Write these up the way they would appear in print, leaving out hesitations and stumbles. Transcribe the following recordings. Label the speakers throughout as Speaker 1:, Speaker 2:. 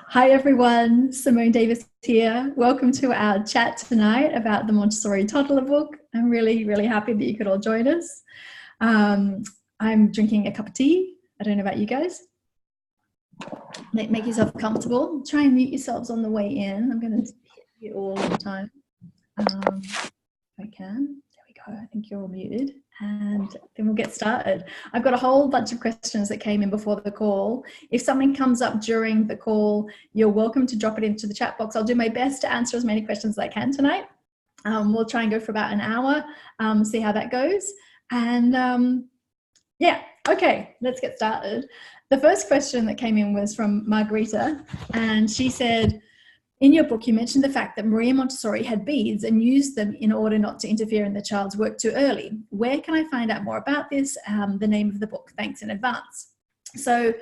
Speaker 1: Hi everyone, Simone Davis here. Welcome to our chat tonight about the Montessori Toddler book. I'm really happy that you could all join us. I'm drinking a cup of tea. I don't know about you guys. Make yourself comfortable. Try and mute yourselves on the way in. I'm going to hit you all the time. If I can. There we go. I think you're all muted. And then we'll get started. I've got a whole bunch of questions that came in before the call. If something comes up during the call, you're welcome to drop it into the chat box. I'll do my best to answer as many questions as I can tonight. We'll try and go for about an hour, see how that goes. And yeah, okay, let's get started. The first question that came in was from Margarita, and she said, in your book, you mentioned the fact that Maria Montessori had beads and used them in order not to interfere in the child's work too early. Where can I find out more about this? The name of the book, thanks in advance. So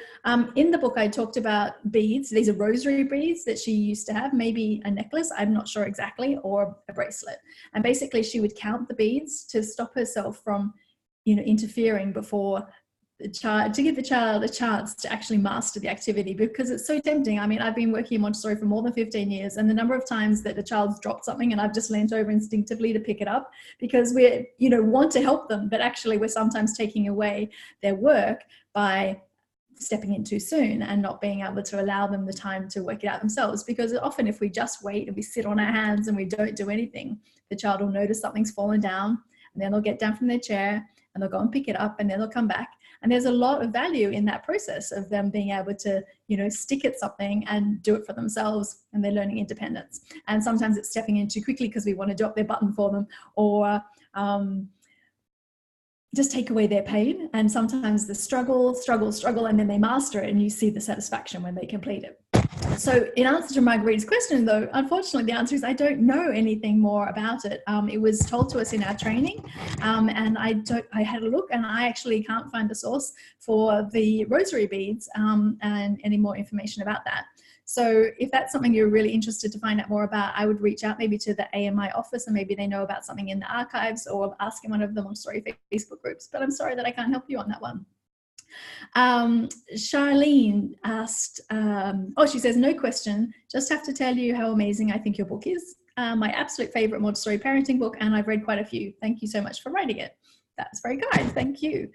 Speaker 1: in the book, I talked about beads. These are rosary beads that she used to have, maybe a necklace, I'm not sure exactly, or a bracelet. And basically she would count the beads to stop herself from, interfering before the child, to give the child a chance to actually master the activity, because it's so tempting. I mean, I've been working in Montessori for more than 15 years, and the number of times that the child's dropped something and I've just leant over instinctively to pick it up because we want to help them, but actually we're sometimes taking away their work by stepping in too soon and not being able to allow them the time to work it out themselves. Because often if we just wait and we sit on our hands and we don't do anything, the child will notice something's fallen down, and then they'll get down from their chair and they'll go and pick it up, and then they'll come back. And there's a lot of value in that process of them being able to, stick at something and do it for themselves, and they're learning independence. And sometimes it's stepping in too quickly because we want to drop their button for them, or just take away their pain. And sometimes the struggle, and then they master it, and you see the satisfaction when they complete it. So in answer to Marguerite's question, though, unfortunately, the answer is I don't know anything more about it. It was told to us in our training, and I had a look, and I actually can't find the source for the rosary beads and any more information about that. So if that's something you're really interested to find out more about, I would reach out maybe to the AMI office, and maybe they know about something in the archives, or ask in one of the Montessori Facebook groups. But I'm sorry that I can't help you on that one. Charlene asked, she says, no question, just have to tell you how amazing I think your book is. My absolute favorite Montessori parenting book, and I've read quite a few. Thank you so much for writing it. That's very kind, thank you.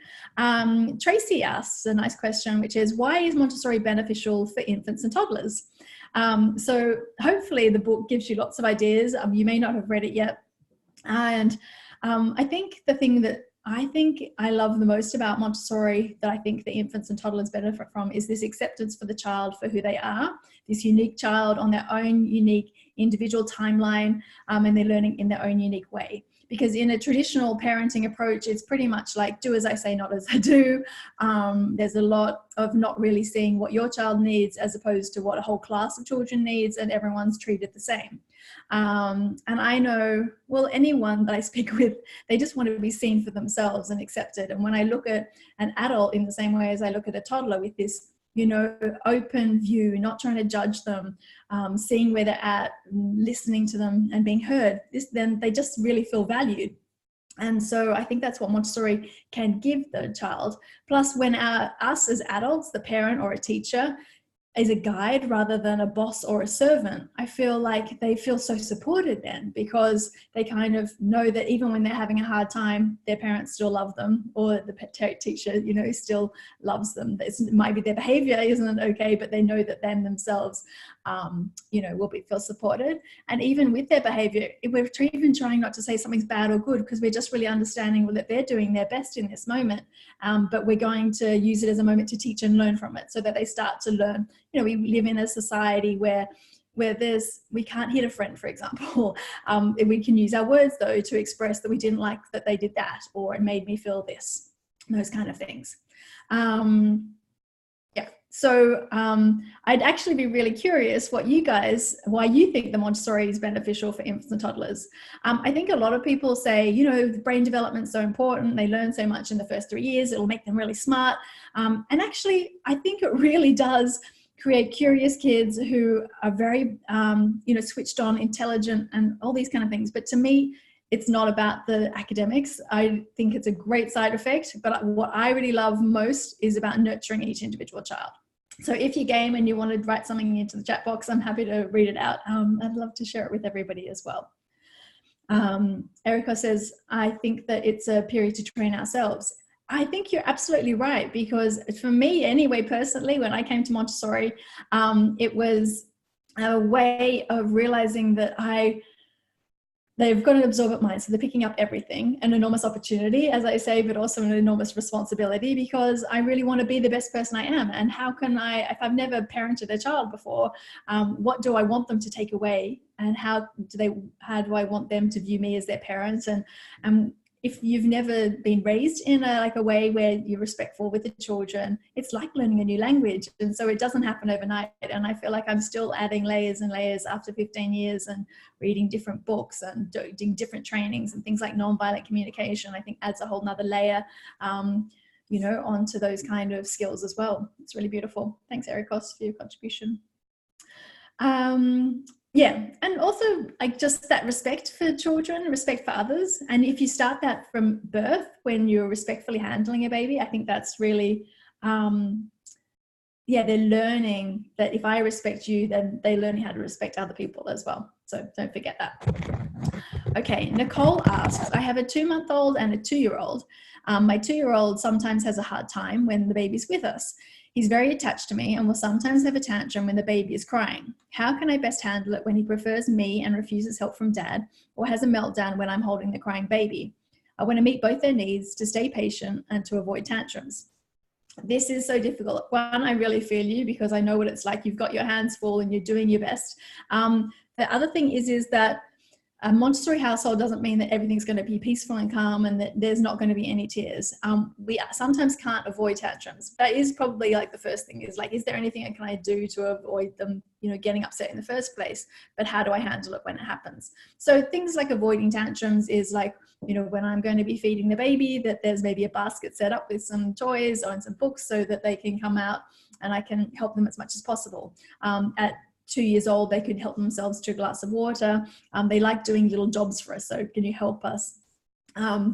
Speaker 1: Tracy asks a nice question, which is, why is Montessori beneficial for infants and toddlers? So hopefully the book gives you lots of ideas. You may not have read it yet. And I think the thing that I love the most about Montessori, that I think the infants and toddlers benefit from, is this acceptance for the child for who they are, this unique child on their own unique individual timeline, and they're learning in their own unique way. Because in a traditional parenting approach, it's pretty much like do as I say, not as I do. There's a lot of not really seeing what your child needs as opposed to what a whole class of children needs, and everyone's treated the same. And I know, well, anyone that I speak with, they just want to be seen for themselves and accepted. And when I look at an adult in the same way as I look at a toddler, with this, open view, not trying to judge them, seeing where they're at, listening to them and being heard, then they just really feel valued. And so I think that's what Montessori can give the child. Plus, when us as adults, the parent or a teacher, is a guide rather than a boss or a servant, I feel like they feel so supported then, because they kind of know that even when they're having a hard time, their parents still love them, or the teacher, still loves them. Maybe their behavior isn't okay, but they know that them themselves, will feel supported. And even with their behavior, we're even trying not to say something's bad or good, because we're just really understanding that they're doing their best in this moment. But we're going to use it as a moment to teach and learn from it, so that they start to learn. We live in a society where we can't hit a friend, for example. We can use our words, though, to express that we didn't like that they did that, or it made me feel this, those kind of things. So I'd actually be really curious why you think the Montessori is beneficial for infants and toddlers. I think a lot of people say, the brain development is so important. They learn so much in the first 3 years. It'll make them really smart. And actually, I think it really does create curious kids who are very, switched on, intelligent, and all these kind of things. But to me, it's not about the academics. I think it's a great side effect, but what I really love most is about nurturing each individual child. So if you game and you want to write something into the chat box, I'm happy to read it out. I'd love to share it with everybody as well. Erica says, I think that it's a period to train ourselves. I think you're absolutely right, because for me anyway, personally, when I came to Montessori, it was a way of realizing that they've got an absorbent mind, so they're picking up everything, an enormous opportunity, as I say, but also an enormous responsibility, because I really want to be the best person I am. And how can I, if I've never parented a child before, what do I want them to take away, and how do I want them to view me as their parents? And if you've never been raised in a way where you're respectful with the children, it's like learning a new language. And so it doesn't happen overnight. And I feel like I'm still adding layers and layers after 15 years and reading different books and doing different trainings, and things like nonviolent communication, I think adds a whole nother layer, onto those kind of skills as well. It's really beautiful. Thanks, Ericos, for your contribution. Yeah, and also just that respect for children, respect for others. And if you start that from birth, when you're respectfully handling a baby, I think that's really, they're learning that if I respect you, then they learn how to respect other people as well. So don't forget that. Okay, Nicole asks, I have a 2-month-old and a 2-year-old. My 2-year-old sometimes has a hard time when the baby's with us. He's very attached to me and will sometimes have a tantrum when the baby is crying. How can I best handle it when he prefers me and refuses help from dad, or has a meltdown when I'm holding the crying baby? I want to meet both their needs, to stay patient and to avoid tantrums. This is so difficult. One, I really feel you, because I know what it's like. You've got your hands full and you're doing your best. The other thing is that a Montessori household doesn't mean that everything's going to be peaceful and calm and that there's not going to be any tears. We sometimes can't avoid tantrums. That is probably the first thing, is is there anything can I do to avoid them, getting upset in the first place? But how do I handle it when it happens? So things like avoiding tantrums is when I'm going to be feeding the baby, that there's maybe a basket set up with some toys and some books so that they can come out and I can help them as much as possible. At 2 years old, they could help themselves to a glass of water. They like doing little jobs for us. So can you help us?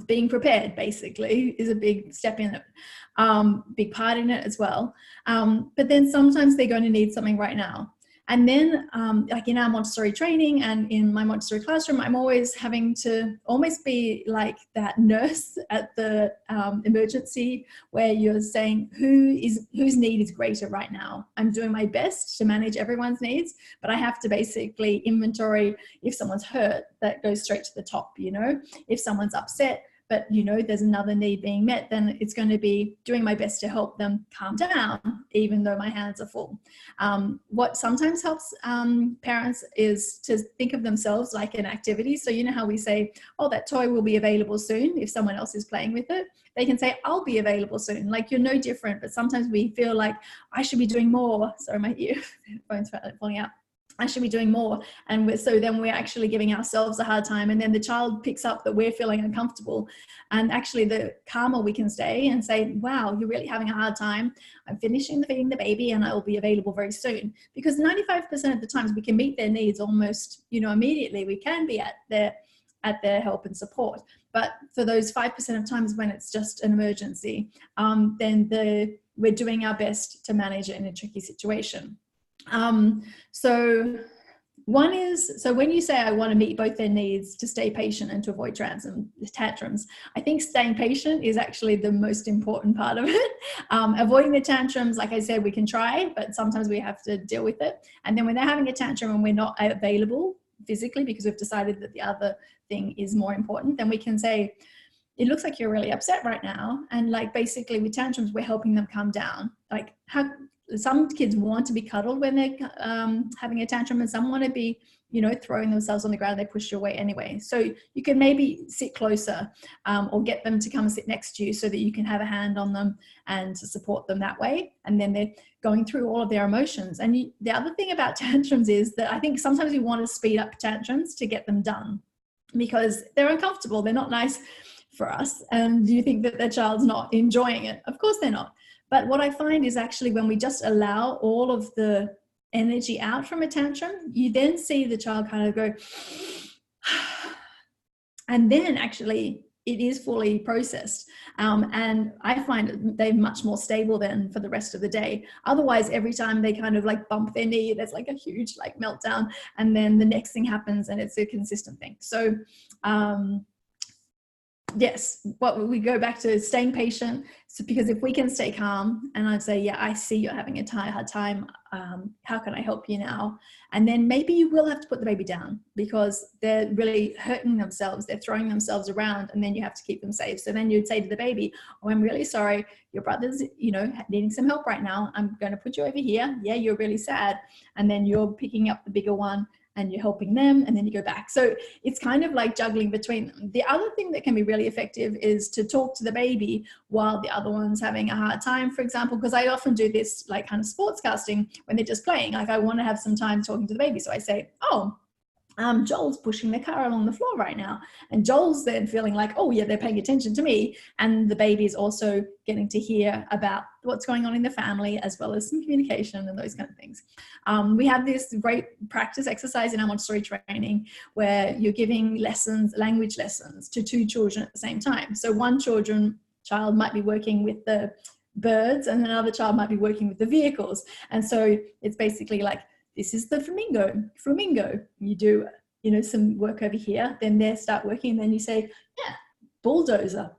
Speaker 1: Being prepared basically is a big step in it, big part in it as well. But then sometimes they're going to need something right now. And then in our Montessori training and in my Montessori classroom, I'm always having to almost be like that nurse at the emergency, where you're saying whose need is greater right now. I'm doing my best to manage everyone's needs, but I have to basically inventory. If someone's hurt, that goes straight to the top. If someone's upset, but there's another need being met, then it's going to be doing my best to help them calm down, even though my hands are full. What sometimes helps parents is to think of themselves like an activity. So how we say, oh, that toy will be available soon if someone else is playing with it. They can say, I'll be available soon. You're no different, but sometimes we feel like I should be doing more. Sorry, my earphone's falling out. I should be doing more. And so then we're actually giving ourselves a hard time. And then the child picks up that we're feeling uncomfortable. And actually the calmer we can stay and say, wow, you're really having a hard time. I'm finishing feeding the baby and I will be available very soon. Because 95% of the times we can meet their needs almost, immediately. We can be at their help and support. But for those 5% of times when it's just an emergency, then we're doing our best to manage it in a tricky situation. So one is, when you say I want to meet both their needs, to stay patient and to avoid tantrums, I think staying patient is actually the most important part of it. Avoiding the tantrums, like I said, we can try, but sometimes we have to deal with it. And then when they're having a tantrum and we're not available physically because we've decided that the other thing is more important, then we can say, it looks like you're really upset right now. And basically with tantrums, we're helping them calm down. Some kids want to be cuddled when they're having a tantrum, and some want to be, throwing themselves on the ground. They push you away anyway. So you can maybe sit closer or get them to come and sit next to you so that you can have a hand on them and to support them that way. And then they're going through all of their emotions. And the other thing about tantrums is that I think sometimes we want to speed up tantrums to get them done because they're uncomfortable. They're not nice for us. And you think that the child's not enjoying it. Of course they're not. But what I find is actually when we just allow all of the energy out from a tantrum, you then see the child kind of go, and then actually it is fully processed. And I find they're much more stable then for the rest of the day. Otherwise, every time they kind of like bump their knee, there's like a huge like meltdown, and then the next thing happens and it's a consistent thing. So yes, what we go back to staying patient. So because if we can stay calm and I'd say, yeah, I see you're having a hard time. How can I help you now? And then maybe you will have to put the baby down because they're really hurting themselves. They're throwing themselves around, and then you have to keep them safe. So then you'd say to the baby, oh, I'm really sorry. Your brother's, needing some help right now. I'm going to put you over here. Yeah, you're really sad. And then you're picking up the bigger one and you're helping them, and then you go back. So it's kind of like juggling between them. The other thing that can be really effective is to talk to the baby while the other one's having a hard time, for example, because I often do this like kind of sportscasting when they're just playing. Like I want to have some time talking to the baby. So I say, oh, Joel's pushing the car along the floor right now. And Joel's then feeling like, oh yeah, they're paying attention to me. And the baby is also getting to hear about what's going on in the family, as well as some communication and those kind of things. We have this great practice exercise in our Montessori training where you're giving lessons, language lessons to two children at the same time. So one child might be working with the birds and another child might be working with the vehicles. And so it's basically like, this is the flamingo. You do, some work over here, then they start working, and then you say, yeah, bulldozer.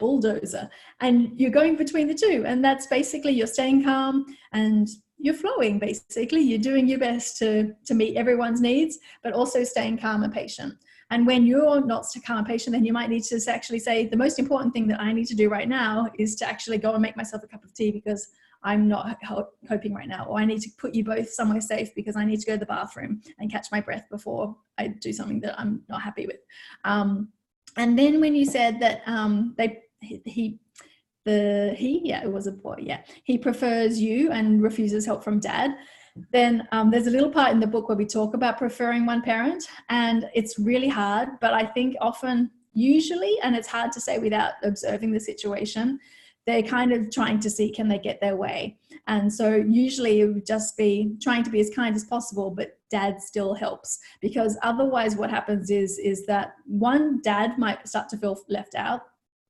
Speaker 1: And you're going between the two. And that's basically you're staying calm and you're flowing, basically. You're doing your best to meet everyone's needs, but also staying calm and patient. And when you're not so calm and patient, then you might need to actually say, the most important thing that I need to do right now is to actually go and make myself a cup of tea because I'm not coping right now, or I need to put you both somewhere safe because I need to go to the bathroom and catch my breath before I do something that I'm not happy with. And then when you said that it was a boy, yeah, he prefers you and refuses help from dad, then there's a little part in the book where we talk about preferring one parent, and it's really hard, but I think often, usually, and it's hard to say without observing the situation, they're kind of trying to see, can they get their way? And so usually it would just be trying to be as kind as possible, but dad still helps, because otherwise what happens is that one, dad might start to feel left out,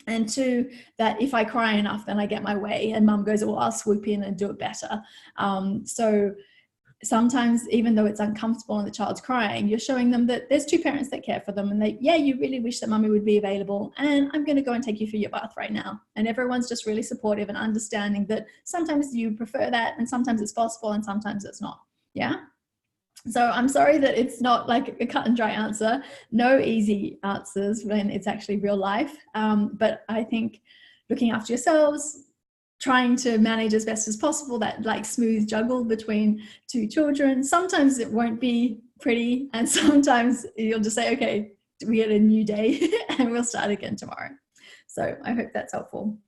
Speaker 1: and two, that if I cry enough, then I get my way, and mum goes, well, I'll swoop in and do it better. So sometimes, even though it's uncomfortable and the child's crying, you're showing them that there's two parents that care for them, and you really wish that mummy would be available, and I'm going to go and take you for your bath right now. And everyone's just really supportive and understanding that sometimes you prefer that, and sometimes it's possible, and sometimes it's not. Yeah. So I'm sorry that it's not like a cut and dry answer. No easy answers when it's actually real life. But I think looking after yourselves, trying to manage as best as possible that like smooth juggle between two children. Sometimes it won't be pretty, and sometimes you'll just say, okay, we get a new day and we'll start again tomorrow. So I hope that's helpful.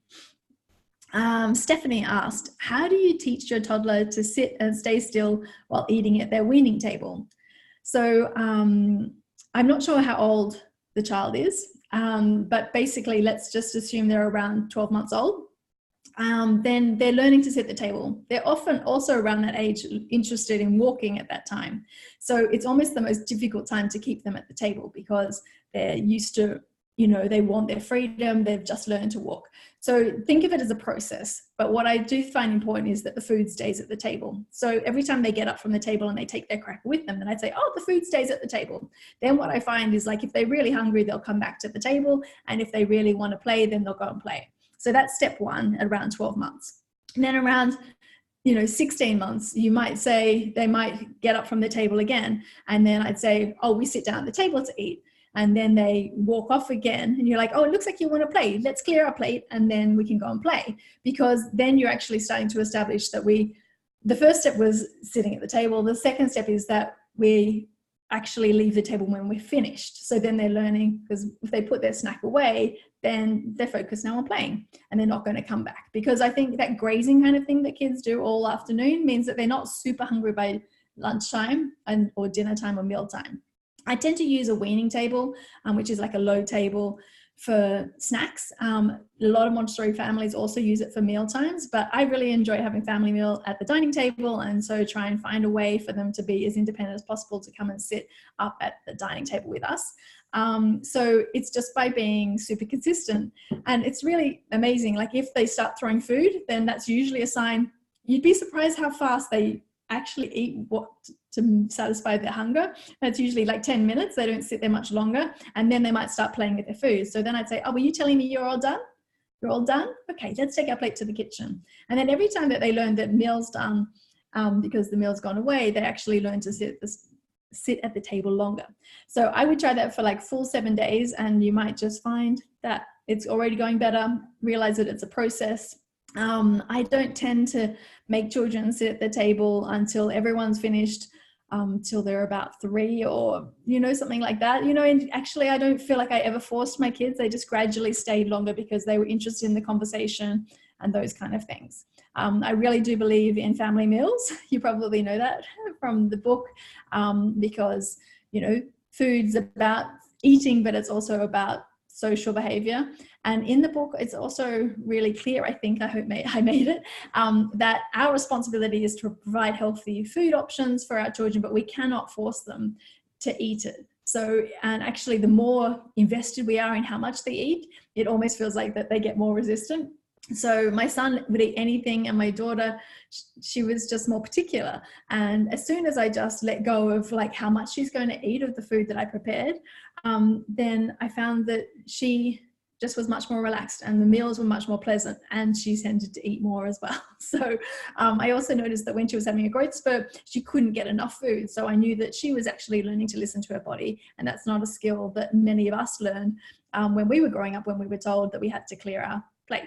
Speaker 1: Stephanie asked, how do you teach your toddler to sit and stay still while eating at their weaning table? So I'm not sure how old the child is, but basically let's just assume they're around 12 months old. Then they're learning to sit at the table. They're often also around that age interested in walking at that time. So it's almost the most difficult time to keep them at the table because they're used to, they want their freedom. They've just learned to walk. So think of it as a process. But what I do find important is that the food stays at the table. So every time they get up from the table and they take their cracker with them, then I'd say, oh, the food stays at the table. Then what I find is like, if they're really hungry, they'll come back to the table. And if they really want to play, then they'll go and play. So that's step one at around 12 months. And then around 16 months, you might say they might get up from the table again. And then I'd say, oh, we sit down at the table to eat. And then they walk off again. And you're like, oh, it looks like you want to play. Let's clear our plate and then we can go and play. Because then you're actually starting to establish that the first step was sitting at the table. The second step is that we actually leave the table when we're finished. So then they're learning, because if they put their snack away, then they're focused now on playing and they're not going to come back. Because I think that grazing kind of thing that kids do all afternoon means that they're not super hungry by lunchtime or dinner time or meal time. I tend to use a weaning table, which is like a low table for snacks. A lot of Montessori families also use it for meal times, but I really enjoy having family meal at the dining table, and so try and find a way for them to be as independent as possible to come and sit up at the dining table with us. So it's just by being super consistent. And it's really amazing. Like if they start throwing food, then that's usually a sign. You'd be surprised how fast they actually eat what to satisfy their hunger. That's usually like 10 minutes. They don't sit there much longer. And then they might start playing with their food. So then I'd say, oh, were you telling me you're all done? You're all done? Okay, let's take our plate to the kitchen. And then every time that they learn that meal's done, because the meal's gone away, they actually learn to sit at the table longer. So I would try that for like full 7 days, and you might just find that it's already going better, realize that it's a process. I don't tend to make children sit at the table until everyone's finished, till they're about 3 or, something like that, and actually I don't feel like I ever forced my kids. They just gradually stayed longer because they were interested in the conversation and those kind of things. I really do believe in family meals. You probably know that from the book, because, food's about eating, but it's also about social behavior. And in the book, it's also really clear, I think, I hope I made it, that our responsibility is to provide healthy food options for our children, but we cannot force them to eat it. So, and actually the more invested we are in how much they eat, it almost feels like that they get more resistant. So my son would eat anything, and my daughter, she was just more particular. And as soon as I just let go of like how much she's going to eat of the food that I prepared, then I found that she just was much more relaxed and the meals were much more pleasant, and she tended to eat more as well. So I also noticed that when she was having a growth spurt, she couldn't get enough food. So I knew that she was actually learning to listen to her body. And that's not a skill that many of us learned when we were growing up, when we were told that we had to clear our plate.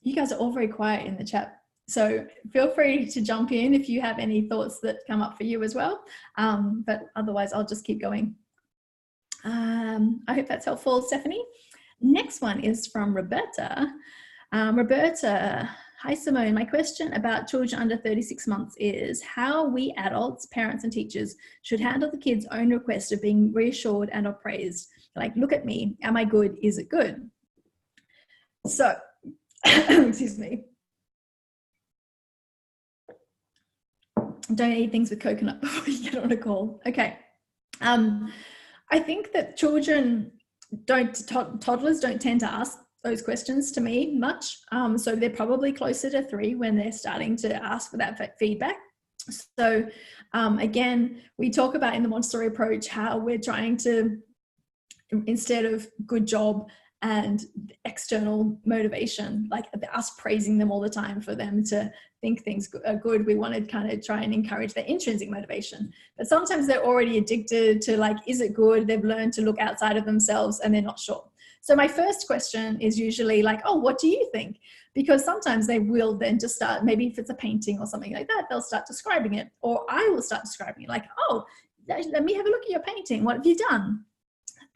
Speaker 1: You guys are all very quiet in the chat, so feel free to jump in if you have any thoughts that come up for you as well, but otherwise I'll just keep going. I hope that's helpful, Stephanie. Next one is from Roberta. Roberta, hi Simone, my question about children under 36 months is how we adults, parents and teachers should handle the kids' own request of being reassured and appraised. Like, look at me, am I good, is it good? So, excuse me. Don't eat things with coconut before you get on a call. Okay. I think that toddlers don't tend to ask those questions to me much. So they're probably closer to 3 when they're starting to ask for that feedback. So again, we talk about in the Montessori approach how we're trying to, instead of good job and external motivation, like us praising them all the time for them to think things are good, we want to kind of try and encourage their intrinsic motivation. But sometimes they're already addicted to like, is it good? They've learned to look outside of themselves and they're not sure. So my first question is usually like, oh, what do you think? Because sometimes they will then just start, maybe if it's a painting or something like that, they'll start describing it, or I will start describing it like, oh, let me have a look at your painting. What have you done?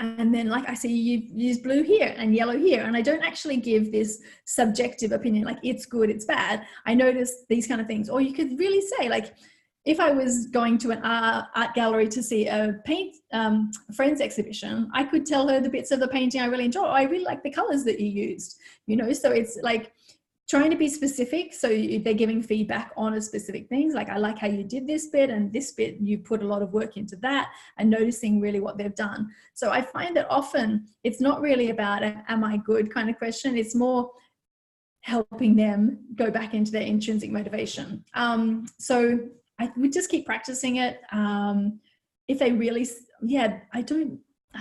Speaker 1: And then like, I see you've used blue here and yellow here. And I don't actually give this subjective opinion, like it's good, it's bad. I notice these kind of things. Or you could really say, like, if I was going to an art gallery to see a friend's exhibition, I could tell her the bits of the painting I really enjoy. Oh, I really like the colors that you used, so it's like trying to be specific. So they're giving feedback on a specific things. Like, I like how you did this bit, and this bit, you put a lot of work into that, and noticing really what they've done. So I find that often it's not really about am I good kind of question. It's more helping them go back into their intrinsic motivation. So I would just keep practicing it. If they really,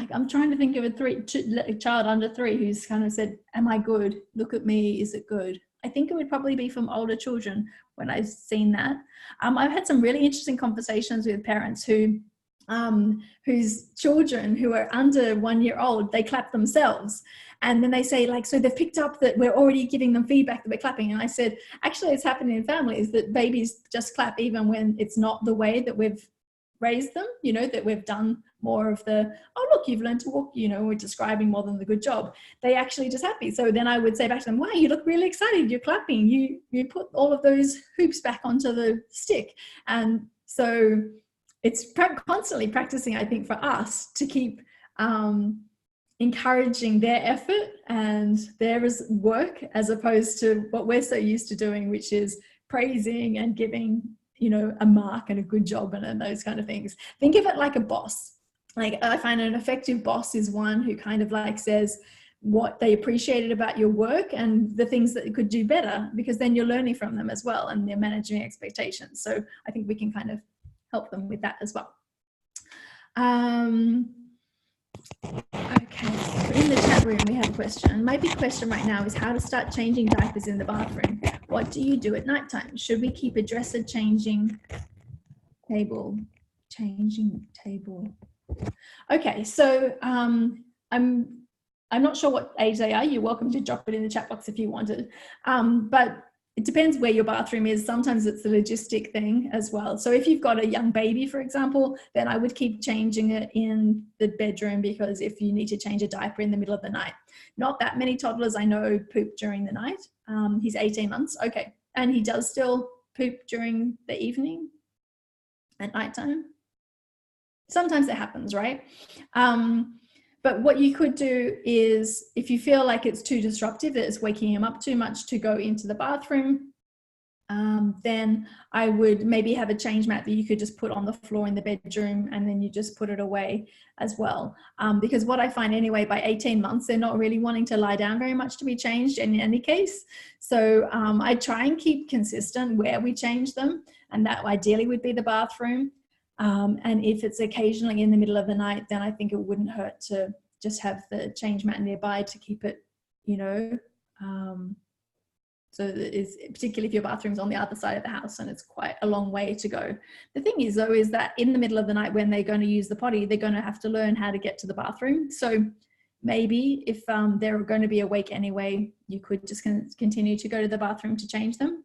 Speaker 1: I'm trying to think of a child under 3 who's kind of said, am I good? Look at me, is it good? I think it would probably be from older children when I've seen that. I've had some really interesting conversations with parents whose children who are under 1 year old, they clap themselves. And then they say, like, so they've picked up that we're already giving them feedback that we're clapping. And I said, actually, it's happening in families that babies just clap even when it's not the way that we've raised them, that we've done more of the, oh, look, you've learned to walk, we're describing more than the good job. They actually just happy. So then I would say back to them, wow, you look really excited. You're clapping. You put all of those hoops back onto the stick. And so it's constantly practicing, I think, for us to keep encouraging their effort and their work, as opposed to what we're so used to doing, which is praising and giving, a mark and a good job and those kind of things. Think of it like a boss. Like, I find an effective boss is one who kind of like says what they appreciated about your work and the things that you could do better, because then you're learning from them as well and they're managing expectations. So I think we can kind of help them with that as well. Okay, so in the chat room we have a question. My big question right now is how to start changing diapers in the bathroom. What do you do at nighttime? Should we keep a dresser changing table? Okay, so I'm not sure what age they are. You're welcome to drop it in the chat box if you wanted. But it depends where your bathroom is. Sometimes it's a logistic thing as well. So if you've got a young baby, for example, then I would keep changing it in the bedroom, because if you need to change a diaper in the middle of the night. Not that many toddlers I know poop during the night. He's 18 months. Okay. And he does still poop during the evening at nighttime. Sometimes it happens, right? But what you could do is, if you feel like it's too disruptive, that it's waking him up too much to go into the bathroom, then I would maybe have a change mat that you could just put on the floor in the bedroom, and then you just put it away as well. Because what I find anyway, by 18 months, they're not really wanting to lie down very much to be changed in any case. So I try and keep consistent where we change them, and that ideally would be the bathroom. And if it's occasionally in the middle of the night, then I think it wouldn't hurt to just have the change mat nearby to keep it, you know, so that is, particularly if your bathroom's on the other side of the house and it's quite a long way to go. The thing is though, is that in the middle of the night when they're going to use the potty, they're going to have to learn how to get to the bathroom. So maybe if they're going to be awake anyway, you could just continue to go to the bathroom to change them.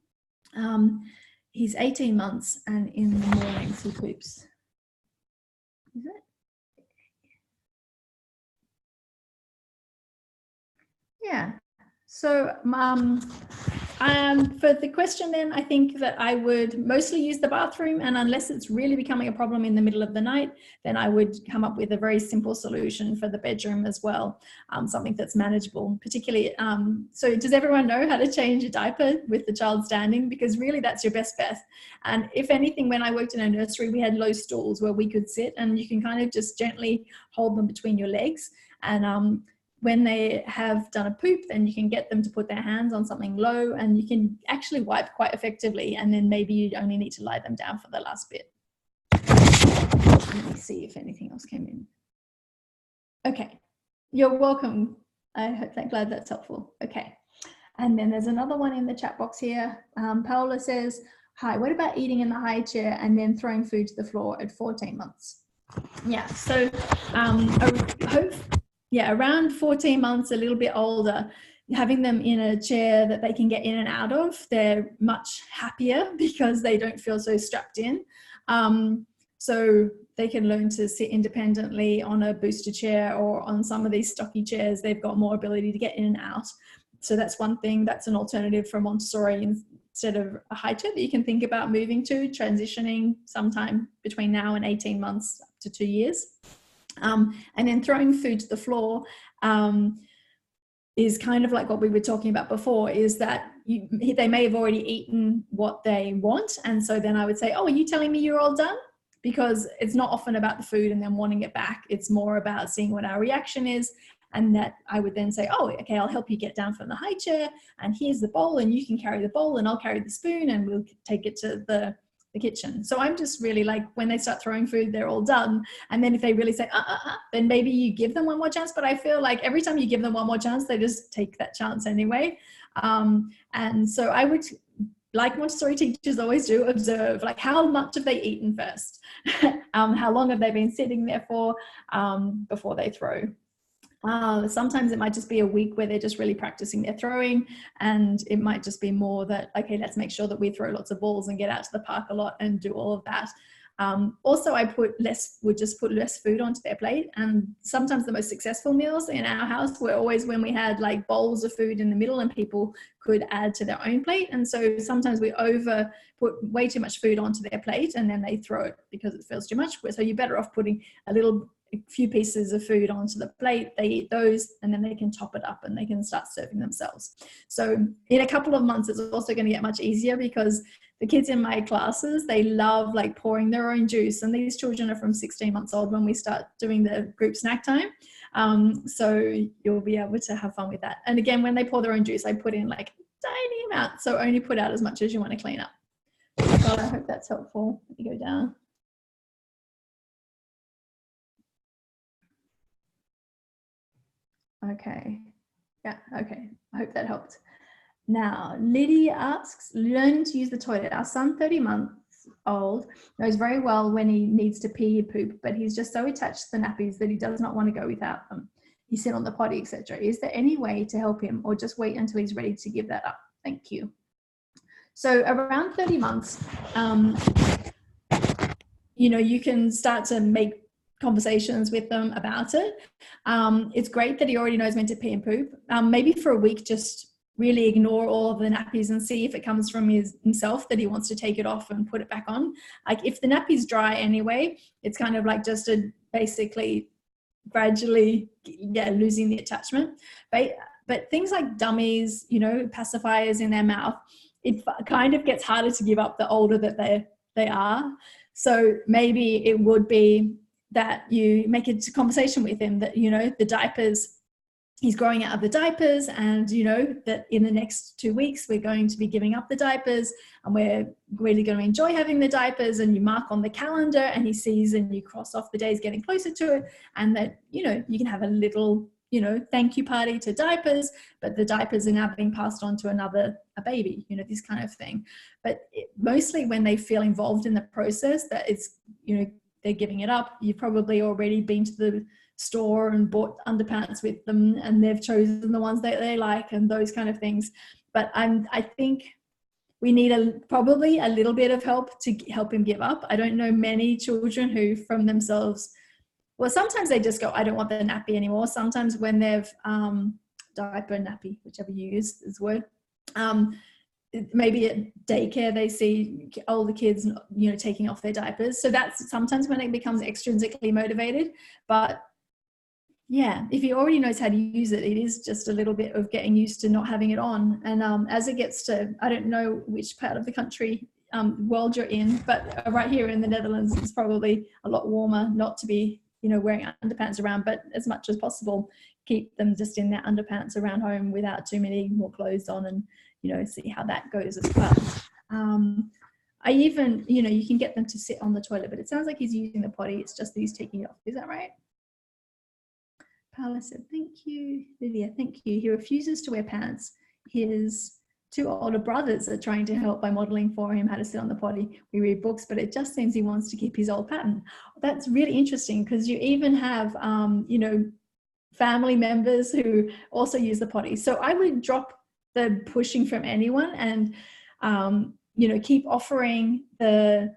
Speaker 1: He's 18 months and in the mornings he poops. Is it? Yeah. So for the question then, I think that I would mostly use the bathroom, and unless it's really becoming a problem in the middle of the night, then I would come up with a very simple solution for the bedroom as well, something that's manageable, particularly. So does everyone know how to change a diaper with the child standing? Because really that's your best bet. And if anything, when I worked in a nursery, we had low stools where we could sit, and you can kind of just gently hold them between your legs, and when they have done a poop, then you can get them to put their hands on something low, and you can actually wipe quite effectively, and then maybe you only need to lie them down for the last bit. Let me see if anything else came in. Okay, you're welcome. I'm glad that's helpful. Okay, and then there's another one in the chat box here. Paola says, hi, what about eating in the high chair and then throwing food to the floor at 14 months? Yeah, so around 14 months, a little bit older, having them in a chair that they can get in and out of, they're much happier because they don't feel so strapped in. So they can learn to sit independently on a booster chair or on some of these stocky chairs. They've got more ability to get in and out. So that's one thing. That's an alternative for Montessori instead of a high chair that you can think about moving to, transitioning sometime between now and 18 months up to 2 years. And then throwing food to the floor is kind of like what we were talking about before, is that they may have already eaten what they want. And so then I would say, oh, are you telling me you're all done? Because it's not often about the food and then wanting it back. It's more about seeing what our reaction is. And that I would then say, oh, okay, I'll help you get down from the high chair, and here's the bowl, and you can carry the bowl and I'll carry the spoon, and we'll take it to the kitchen. So I'm just really like, when they start throwing food, they're all done. And then if they really say, then maybe you give them one more chance. But I feel like every time you give them one more chance, they just take that chance anyway. And so I would, like Montessori teachers always do, observe, like, how much have they eaten first? How long have they been sitting there for before they throw? Sometimes it might just be a week where they're just really practicing their throwing, and it might just be more that, okay, let's make sure that we throw lots of balls and get out to the park a lot and do all of that. Also, I would just put less food onto their plate, and sometimes the most successful meals in our house were always when we had like bowls of food in the middle and people could add to their own plate. And so sometimes we put way too much food onto their plate and then they throw it because it feels too much. So you're better off putting a few pieces of food onto the plate, they eat those, and then they can top it up and they can start serving themselves. So in a couple of months, it's also going to get much easier because the kids in my classes, they love like pouring their own juice. And these children are from 16 months old when we start doing the group snack time. So you'll be able to have fun with that. And again, when they pour their own juice, I put in like a tiny amount. So only put out as much as you want to clean up. Well, I hope that's helpful. Let me go down. Okay. Yeah, okay. I hope that helped. Now, Liddy asks, learning to use the toilet. Our son, 30 months old, knows very well when he needs to pee or poop, but he's just so attached to the nappies that he does not want to go without them. He sit on the potty, etc. Is there any way to help him, or just wait until he's ready to give that up? Thank you. So around 30 months, you know, you can start to make conversations with them about it. It's great that he already knows when to pee and poop. Maybe for a week, just really ignore all of the nappies and see if it comes from himself that he wants to take it off and put it back on. Like if the nappy's dry anyway, it's kind of like just a basically gradually losing the attachment. But things like dummies, you know, pacifiers in their mouth, it kind of gets harder to give up the older that they are. So maybe it would be that you make a conversation with him that, you know, the diapers, he's growing out of the diapers, and you know that in the next 2 weeks we're going to be giving up the diapers and we're really going to enjoy having the diapers, and you mark on the calendar and he sees and you cross off the days getting closer to it, and that, you know, you can have a little, you know, thank you party to diapers, but the diapers are now being passed on to a baby, you know, this kind of thing. But mostly when they feel involved in the process, that it's, you know, they're giving it up. You've probably already been to the store and bought underpants with them, and they've chosen the ones that they like and those kind of things. But I think we need probably a little bit of help to help him give up. I don't know many children who from themselves, well, sometimes they just go, I don't want the nappy anymore. Sometimes when they've diaper, nappy, whichever you use is the word, maybe at daycare they see older kids, you know, taking off their diapers. So that's sometimes when it becomes extrinsically motivated. But yeah, if he already knows how to use it, it is just a little bit of getting used to not having it on. And as it gets to, I don't know which part of the country, world you're in, but right here in the Netherlands, it's probably a lot warmer not to be, you know, wearing underpants around, but as much as possible, keep them just in their underpants around home without too many more clothes on, and, you know, see how that goes as well. I even, you know, you can get them to sit on the toilet, but it sounds like he's using the potty. It's just that he's taking it off. Is that right? Paula said, thank you. Lydia, thank you. He refuses to wear pants. His 2 older brothers are trying to help by modeling for him how to sit on the potty. We read books, but it just seems he wants to keep his old pattern. That's really interesting, because you even have, you know, family members who also use the potty. So I would drop the pushing from anyone and, you know, keep offering the,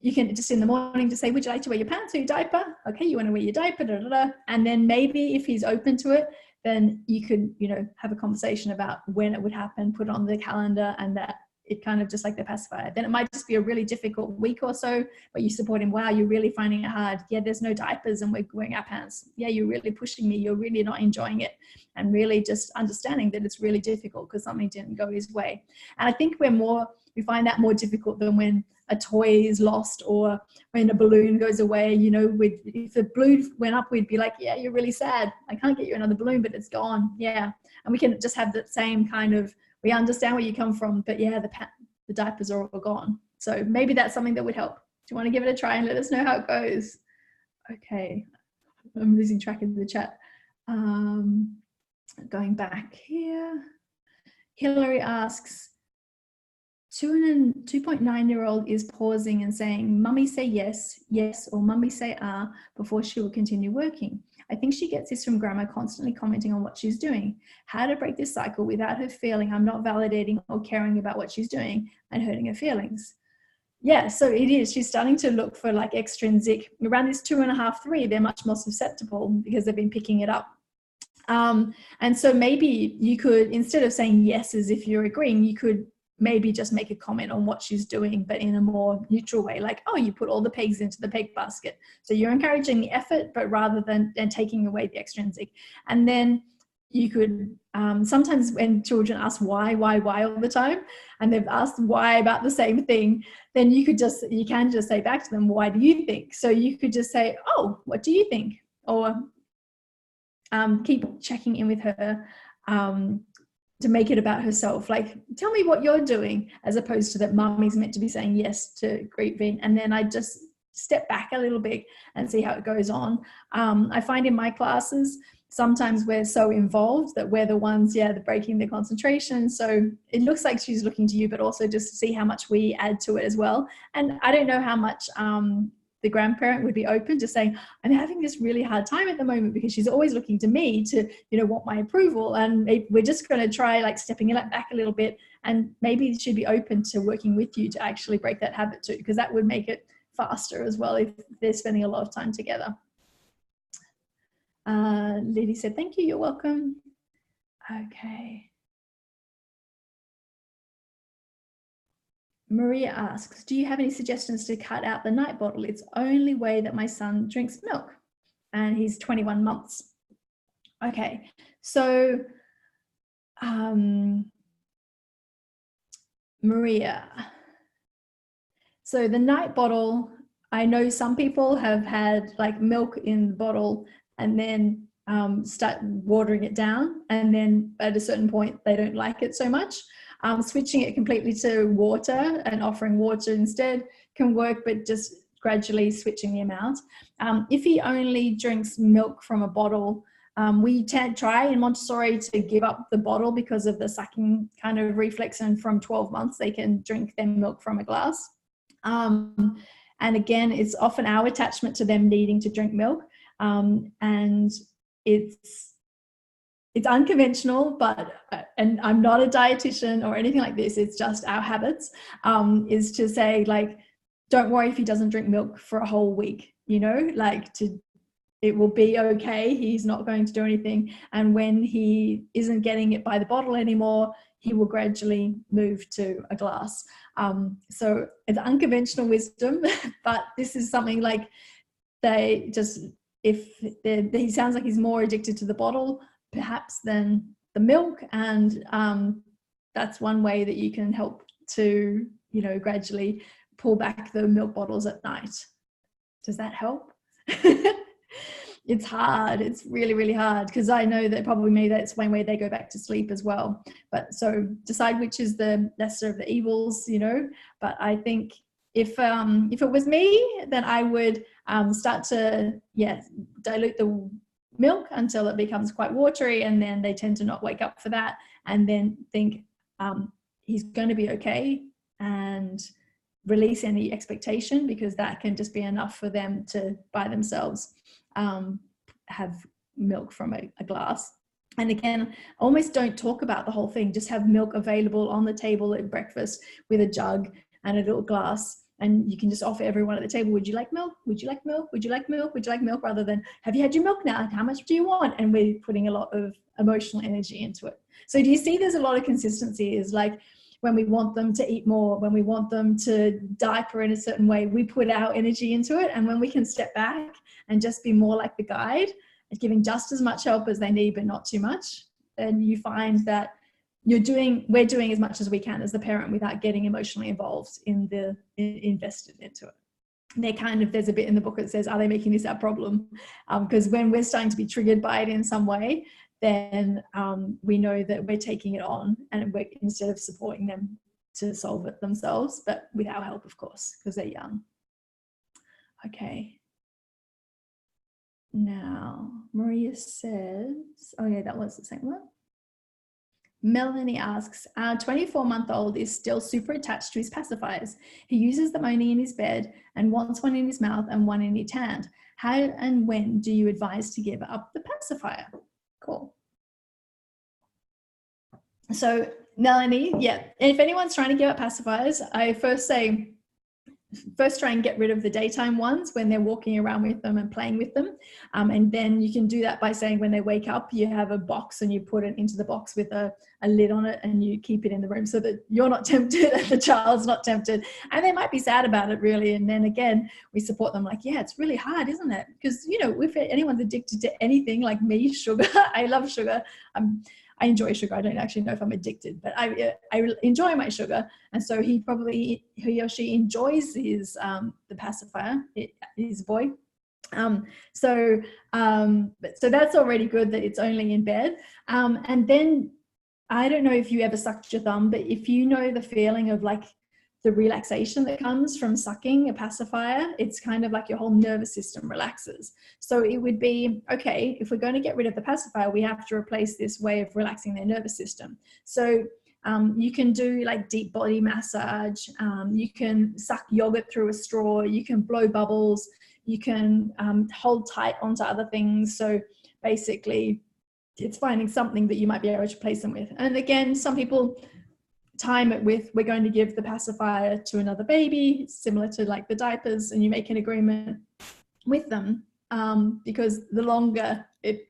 Speaker 1: you can just in the morning just say, would you like to wear your pants or your diaper? Okay, you want to wear your diaper, da, da, da. And then maybe if he's open to it, then you could, you know, have a conversation about when it would happen, put it on the calendar, and that it kind of just like the pacifier. Then it might just be a really difficult week or so, but you support him. Wow, you're really finding it hard. Yeah, there's no diapers and we're wearing our pants. Yeah, you're really pushing me. You're really not enjoying it. And really just understanding that it's really difficult because something didn't go his way. And I think we find that more difficult than when a toy is lost or when a balloon goes away. You know, if the balloon went up, we'd be like, yeah, you're really sad. I can't get you another balloon, but it's gone. Yeah. And we can just have that same kind of, we understand where you come from, but yeah, the diapers are all gone. So maybe that's something that would help. Do you want to give it a try and let us know how it goes? Okay. I'm losing track of the chat. Going back here. Hillary asks, 2.9-year-old is pausing and saying, mummy say yes, yes, or mummy say before she will continue working. I think she gets this from grandma constantly commenting on what she's doing. How to break this cycle without her feeling I'm not validating or caring about what she's doing and hurting her feelings. Yeah, so it is. She's starting to look for like extrinsic. Around this 2.5, 3, they're much more susceptible because they've been picking it up. And so maybe you could, instead of saying yes as if you're agreeing, you could maybe just make a comment on what she's doing, but in a more neutral way, like, oh, you put all the pegs into the peg basket. So you're encouraging the effort, but rather than taking away the extrinsic. And then you could, sometimes when children ask why all the time, and they've asked why about the same thing, then you can just say back to them, why do you think? So you could just say, oh, what do you think? Or keep checking in with her to make it about herself. Like, tell me what you're doing, as opposed to that mummy's meant to be saying yes to grieving. And then I just step back a little bit and see how it goes on. I find in my classes, sometimes we're so involved that we're the ones, they're breaking the concentration. So it looks like she's looking to you, but also just to see how much we add to it as well. And I don't know how much the grandparent would be open to saying, I'm having this really hard time at the moment because she's always looking to me to, want my approval. And we're just going to try like stepping it back a little bit. And maybe she'd be open to working with you to actually break that habit too, because that would make it faster as well if they're spending a lot of time together. Liddy said, thank you, you're welcome. Okay. Maria asks, do you have any suggestions to cut out the night bottle? It's the only way that my son drinks milk, and he's 21 months. Okay, so Maria, so the night bottle, I know some people have had like milk in the bottle and then start watering it down, and then at a certain point they don't like it so much. Switching it completely to water and offering water instead can work, but just gradually switching the amount. If he only drinks milk from a bottle, we try in Montessori to give up the bottle because of the sucking kind of reflex, and from 12 months they can drink their milk from a glass. And again, it's often our attachment to them needing to drink milk, and it's unconventional, but, and I'm not a dietitian or anything like this, it's just our habits, is to say, like, don't worry if he doesn't drink milk for a whole week, it will be okay, he's not going to do anything. And when he isn't getting it by the bottle anymore, he will gradually move to a glass. So it's unconventional wisdom, but this is something like he sounds like he's more addicted to the bottle perhaps than the milk, and that's one way that you can help to gradually pull back the milk bottles at night. Does that help? It's hard, it's really, really hard, because I know that probably maybe that's one way they go back to sleep as well. But so decide which is the lesser of the evils, but I think if it was me, then I would start to dilute the milk until it becomes quite watery, and then they tend to not wake up for that, and then think he's going to be okay, and release any expectation, because that can just be enough for them to by themselves have milk from a glass. And again, almost don't talk about the whole thing, just have milk available on the table at breakfast with a jug and a little glass. And you can just offer everyone at the table, would you like milk? Would you like milk? Would you like milk? Would you like milk? Rather than, have you had your milk now? How much do you want? And we're putting a lot of emotional energy into it. So do you see there's a lot of consistency? Is like when we want them to eat more, when we want them to diaper in a certain way, we put our energy into it. And when we can step back and just be more like the guide and giving just as much help as they need, but not too much, then you find that we're doing as much as we can as the parent without getting emotionally involved invested into it. There's a bit in the book that says, are they making this our problem? Because when we're starting to be triggered by it in some way, then we know that we're taking it on, and instead of supporting them to solve it themselves, but with our help, of course, because they're young. Okay. Now, Maria says, oh yeah, that was the same one. Melanie asks, our 24-month-old is still super attached to his pacifiers. He uses them only in his bed and wants one in his mouth and one in his hand. How and when do you advise to give up the pacifier? Cool. So Melanie, if anyone's trying to give up pacifiers, I first say, first try and get rid of the daytime ones when they're walking around with them and playing with them. And then you can do that by saying when they wake up, you have a box and you put it into the box with a lid on it, and you keep it in the room so that you're not tempted and the child's not tempted. And they might be sad about it, really. And then again, we support them like, yeah, it's really hard, isn't it? Because, you know, if anyone's addicted to anything like me, sugar, I love sugar. I enjoy sugar. I don't actually know if I'm addicted, but I enjoy my sugar. And so he or she enjoys his, the pacifier, his boy. So that's already good that it's only in bed. And then I don't know if you ever sucked your thumb, but if you know the feeling of like the relaxation that comes from sucking a pacifier, it's kind of like your whole nervous system relaxes. So it would be, okay, if we're going to get rid of the pacifier, we have to replace this way of relaxing their nervous system. So you can do like deep body massage. You can suck yogurt through a straw. You can blow bubbles. You can hold tight onto other things. So basically, it's finding something that you might be able to replace them with. And again, some people time it with, we're going to give the pacifier to another baby, similar to like the diapers, and you make an agreement with them because the longer it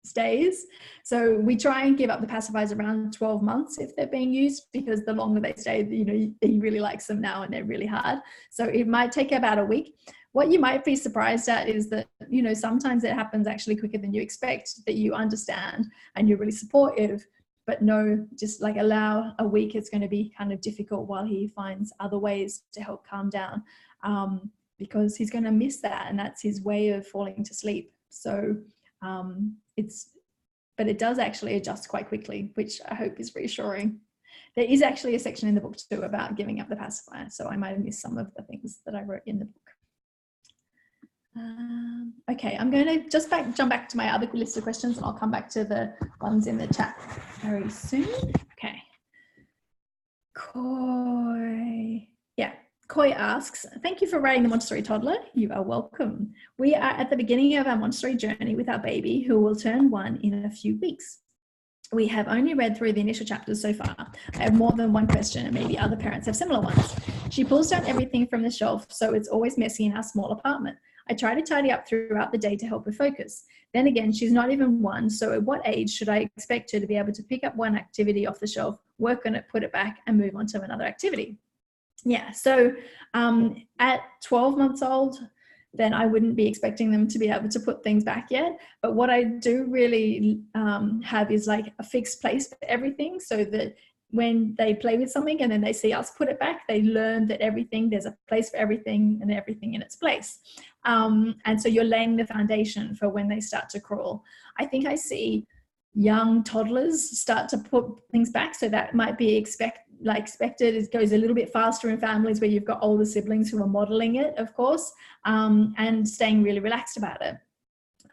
Speaker 1: stays. So we try and give up the pacifiers around 12 months if they're being used, because the longer they stay, you know, he really likes them now and they're really hard. So it might take about a week. What you might be surprised at is that, you know, sometimes it happens actually quicker than you expect, that you understand and you're really supportive, but no, just like allow a week. It's going to be kind of difficult while he finds other ways to help calm down, because he's going to miss that, and that's his way of falling to sleep. So but it does actually adjust quite quickly, which I hope is reassuring. There is actually a section in the book too about giving up the pacifier, so I might have missed some of the things that I wrote in the book. Okay, I'm going to just jump back to my other list of questions, and I'll come back to the ones in the chat very soon. Okay. Koi asks, thank you for writing the Montessori Toddler. You are welcome. We are at the beginning of our Montessori journey with our baby, who will turn 1 in a few weeks. We have only read through the initial chapters so far. I have more than one question, and maybe other parents have similar ones. She pulls down everything from the shelf, so it's always messy in our small apartment. I try to tidy up throughout the day to help her focus. Then again, she's not even 1, so at what age should I expect her to be able to pick up one activity off the shelf, work on it, put it back, and move on to another activity? Yeah, so at 12 months old, then I wouldn't be expecting them to be able to put things back yet. But what I do really have is like a fixed place for everything, so that when they play with something and then they see us put it back, they learn that there's a place for everything and everything in its place. And so you're laying the foundation for when they start to crawl. I think I see young toddlers start to put things back, so that might be expected. It goes a little bit faster in families where you've got older siblings who are modeling it, of course, and staying really relaxed about it.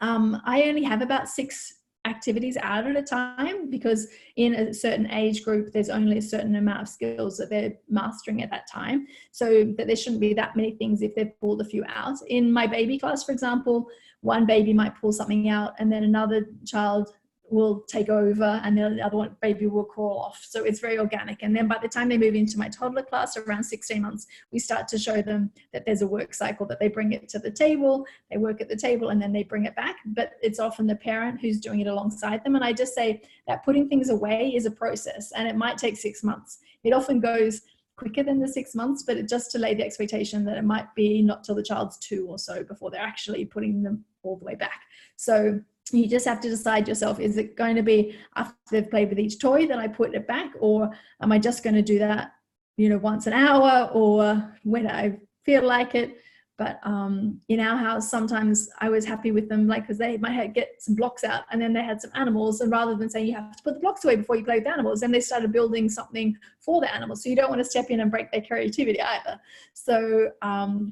Speaker 1: I only have about 6 activities out at a time, because in a certain age group there's only a certain amount of skills that they're mastering at that time, so that there shouldn't be that many things if they've pulled a few out. In my baby class, for example, one baby might pull something out and then another child will take over and the other one baby will crawl off. So it's very organic. And then by the time they move into my toddler class around 16 months, we start to show them that there's a work cycle, that they bring it to the table, they work at the table, and then they bring it back. But it's often the parent who's doing it alongside them. And I just say that putting things away is a process, and it might take 6 months. It often goes quicker than the 6 months, but it just to lay the expectation that it might be not till the child's 2 or so before they're actually putting them all the way back. So you just have to decide yourself, is it going to be after they've played with each toy that I put it back, or am I just going to do that, you know, once an hour or when I feel like it? But in our house, sometimes I was happy with them, like, because they might get some blocks out and then they had some animals, and rather than saying you have to put the blocks away before you play with animals, then they started building something for the animals. So you don't want to step in and break their creativity either. So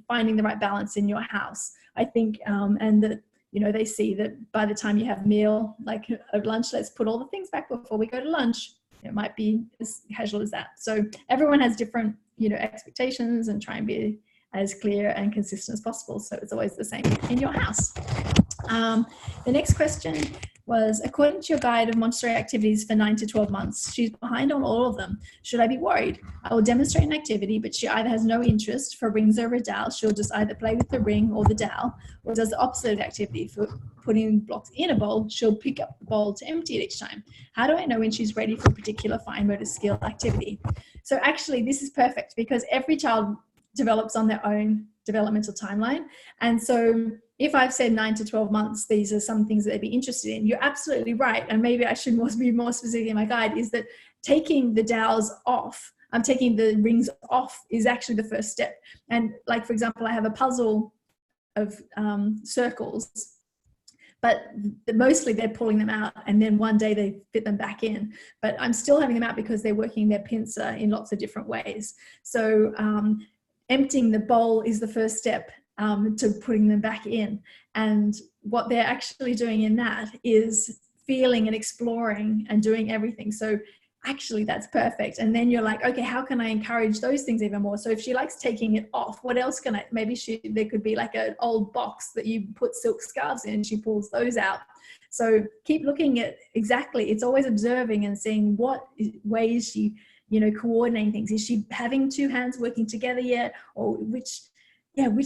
Speaker 1: finding the right balance in your house, I think, and that, you know, they see that by the time you have meal, like at lunch, let's put all the things back before we go to lunch. It might be as casual as that. So everyone has different, you know, expectations, and try and be as clear and consistent as possible, so it's always the same in your house. The next question, was, according to your guide of Montessori activities for 9 to 12 months, she's behind on all of them. Should I be worried? I will demonstrate an activity, but she either has no interest for rings over a dowel. She'll just either play with the ring or the dowel, or does the opposite of the activity. For putting blocks in a bowl, she'll pick up the bowl to empty it each time. How do I know when she's ready for a particular fine motor skill activity? So actually, this is perfect because every child develops on their own developmental timeline. And so if I've said 9 to 12 months, these are some things that they'd be interested in. You're absolutely right. And maybe I should be more specific in my guide, is that taking the dowels off, I'm taking the rings off, is actually the first step. And like, for example, I have a puzzle of circles, but mostly they're pulling them out and then one day they fit them back in. But I'm still having them out because they're working their pincer in lots of different ways. So emptying the bowl is the first step to putting them back in. And what they're actually doing in that is feeling and exploring and doing everything. So actually that's perfect. And then you're like, okay, how can I encourage those things even more? So if she likes taking it off, what else can I, maybe there could be like an old box that you put silk scarves in and she pulls those out. So keep looking at exactly, it's always observing and seeing what ways she, coordinating things. Is she having two hands working together yet? Or which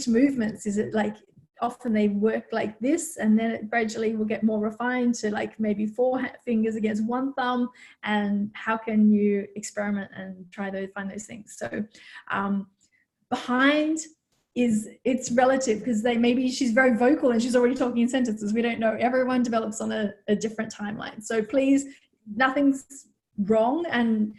Speaker 1: movements is it? Like often they work like this, and then it gradually will get more refined to like maybe 4 fingers against 1 thumb. And how can you experiment and try to find those things? So behind it's relative, because maybe she's very vocal and she's already talking in sentences. We don't know. Everyone develops on a different timeline. So please, nothing's wrong, and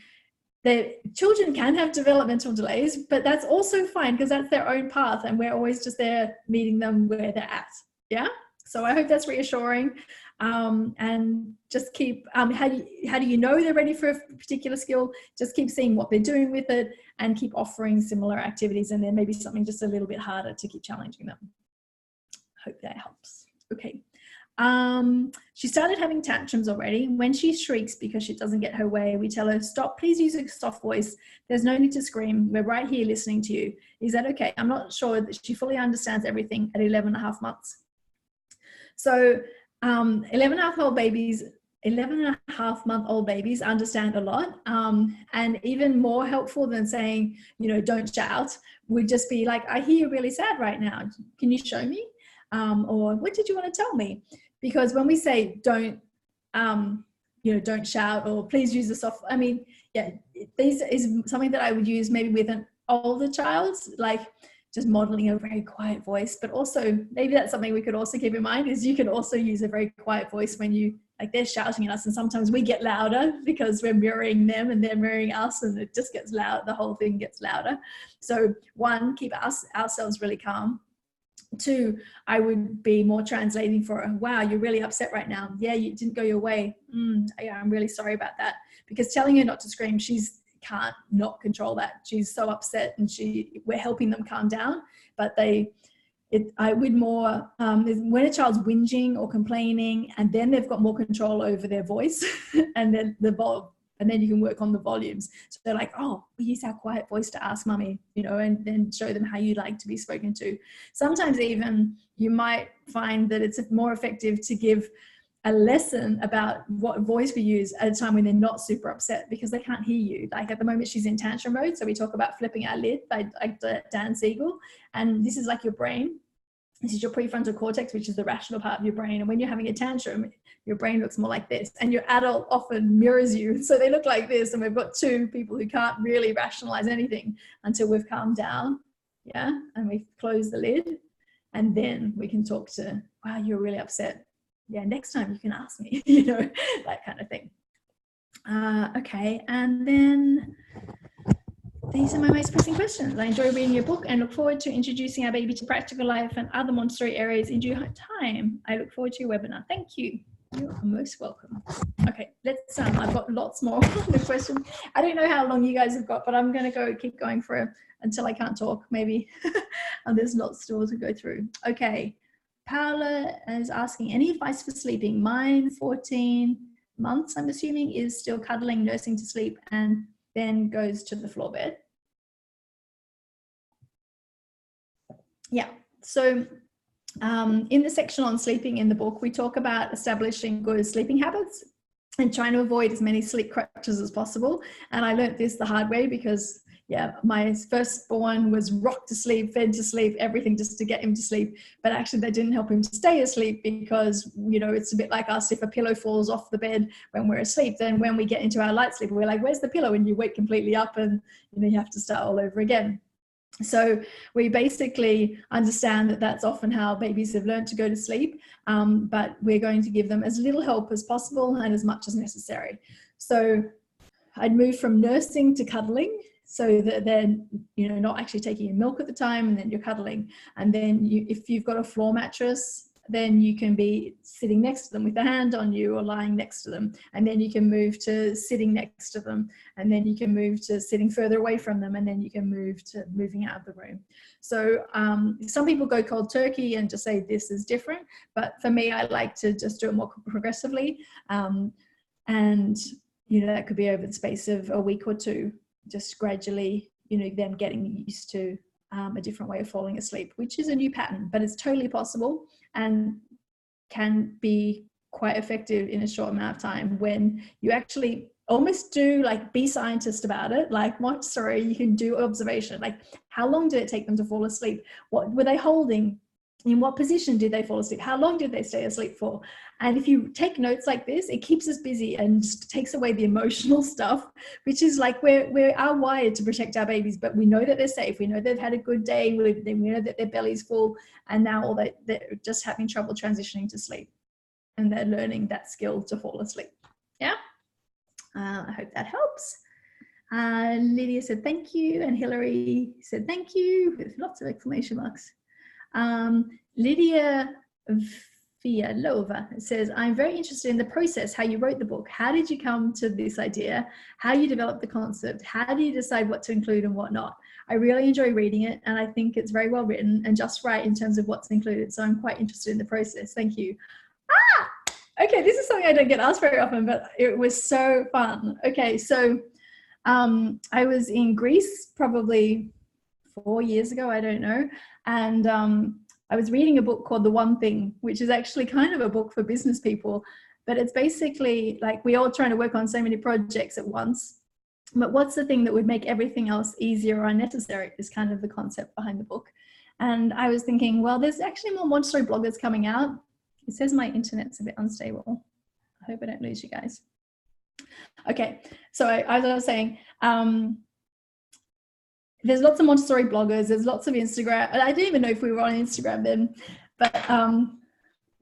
Speaker 1: the children can have developmental delays, but that's also fine because that's their own path and we're always just there meeting them where they're at. Yeah. So I hope that's reassuring. And just keep, how do you know they're ready for a particular skill? Just keep seeing what they're doing with it and keep offering similar activities, and then maybe something just a little bit harder to keep challenging them. Hope that helps. Okay. She started having tantrums already. When she shrieks because she doesn't get her way, we tell her, stop, please use a soft voice. There's no need to scream. We're right here listening to you. Is that okay? I'm not sure that she fully understands everything at 11.5 months. So 11.5-month babies understand a lot. And even more helpful than saying, don't shout, would just be like, I hear you're really sad right now. Can you show me? Or what did you want to tell me? Because when we say don't shout, or please use the soft, this is something that I would use maybe with an older child, like just modeling a very quiet voice. But also maybe that's something we could also keep in mind, is you can also use a very quiet voice when they're shouting at us, and sometimes we get louder because we're mirroring them and they're mirroring us, and it just gets loud. The whole thing gets louder. So 1, keep ourselves really calm. 2, I would be more translating for her. Wow, you're really upset right now. Yeah, you didn't go your way. Yeah, I'm really sorry about that. Because telling her not to scream, she's can't not control that. She's so upset, and we're helping them calm down. But I would more, when a child's whinging or complaining, and then they've got more control over their voice, and then and then you can work on the volumes. So they're like, oh, we use our quiet voice to ask mummy, and then show them how you like to be spoken to. Sometimes even you might find that it's more effective to give a lesson about what voice we use at a time when they're not super upset, because they can't hear you. Like at the moment she's in tantrum mode. So we talk about flipping our lid by Dan Siegel. And this is like your brain. This is your prefrontal cortex, which is the rational part of your brain. And when you're having a tantrum, your brain looks more like this, and your adult often mirrors you. So they look like this. And we've got 2 people who can't really rationalize anything until we've calmed down. Yeah. And we close the lid, and then we can talk to, wow, you're really upset. Yeah. Next time you can ask me, that kind of thing. Okay. And then these are my most pressing questions. I enjoy reading your book and look forward to introducing our baby to practical life and other Montessori areas in due time. I look forward to your webinar. Thank you. You are most welcome. Okay, let's, I've got lots more on the question. I don't know how long you guys have got, but I'm going to keep going until I can't talk, maybe. And there's lots still to go through. Okay, Paula is asking, any advice for sleeping? Mine, 14 months, I'm assuming, is still cuddling, nursing to sleep, and then goes to the floor bed. Yeah, so In the section on sleeping in the book, we talk about establishing good sleeping habits and trying to avoid as many sleep crutches as possible. And I learned this the hard way because, yeah, my firstborn was rocked to sleep, fed to sleep, everything just to get him to sleep. But actually that didn't help him to stay asleep because, you know, it's a bit like us. If a pillow falls off the bed when we're asleep, then when we get into our light sleep, we're like, where's the pillow? And you wake completely up and, you know, you have to start all over again. So we basically understand that that's often how babies have learned to go to sleep, but we're going to give them as little help as possible and as much as necessary. So I'd move from nursing to cuddling, so that they're, you know, not actually taking your milk at the time, and then you're cuddling. And then if you've got a floor mattress, then you can be sitting next to them with a hand on you or lying next to them. And then you can move to sitting next to them. And then you can move to sitting further away from them. And then you can move to moving out of the room. So some people go cold turkey and just say this is different. But for me, I like to just do it more progressively. And, you know, that could be over the space of a week or two, just gradually, you know, them getting used to a different way of falling asleep, which is a new pattern, but it's totally possible and can be quite effective in a short amount of time when you actually almost do like be scientist about it. Like Montessori, you can do observation, like how long did it take them to fall asleep? What were they holding? In what position did they fall asleep? How long did they stay asleep for? And if you take notes like this, it keeps us busy and just takes away the emotional stuff, which is like we are wired to protect our babies, but we know that they're safe. We know they've had a good day. We know that their belly's full, and now they're just having trouble transitioning to sleep, and they're learning that skill to fall asleep. Yeah, I hope that helps. Lydia said thank you, and Hillary said thank you with lots of exclamation marks. Lydia Fialova says, I'm very interested in the process, how you wrote the book. How did you come to this idea? How you developed the concept? How do you decide what to include and what not? I really enjoy reading it, and I think it's very well written and just right in terms of what's included. So I'm quite interested in the process. Thank you. Okay, this is something I don't get asked very often, but it was so fun. Okay, so I was in Greece probably 4 years ago, I don't know. And I was reading a book called The One Thing, which is actually kind of a book for business people, but it's basically like we're all trying to work on so many projects at once. But what's the thing that would make everything else easier or unnecessary is kind of the concept behind the book. And I was thinking, well, there's actually more Montessori bloggers coming out. It says my internet's a bit unstable. I hope I don't lose you guys. Okay, so as I was saying, there's lots of Montessori bloggers, there's lots of Instagram. I didn't even know if we were on Instagram then, but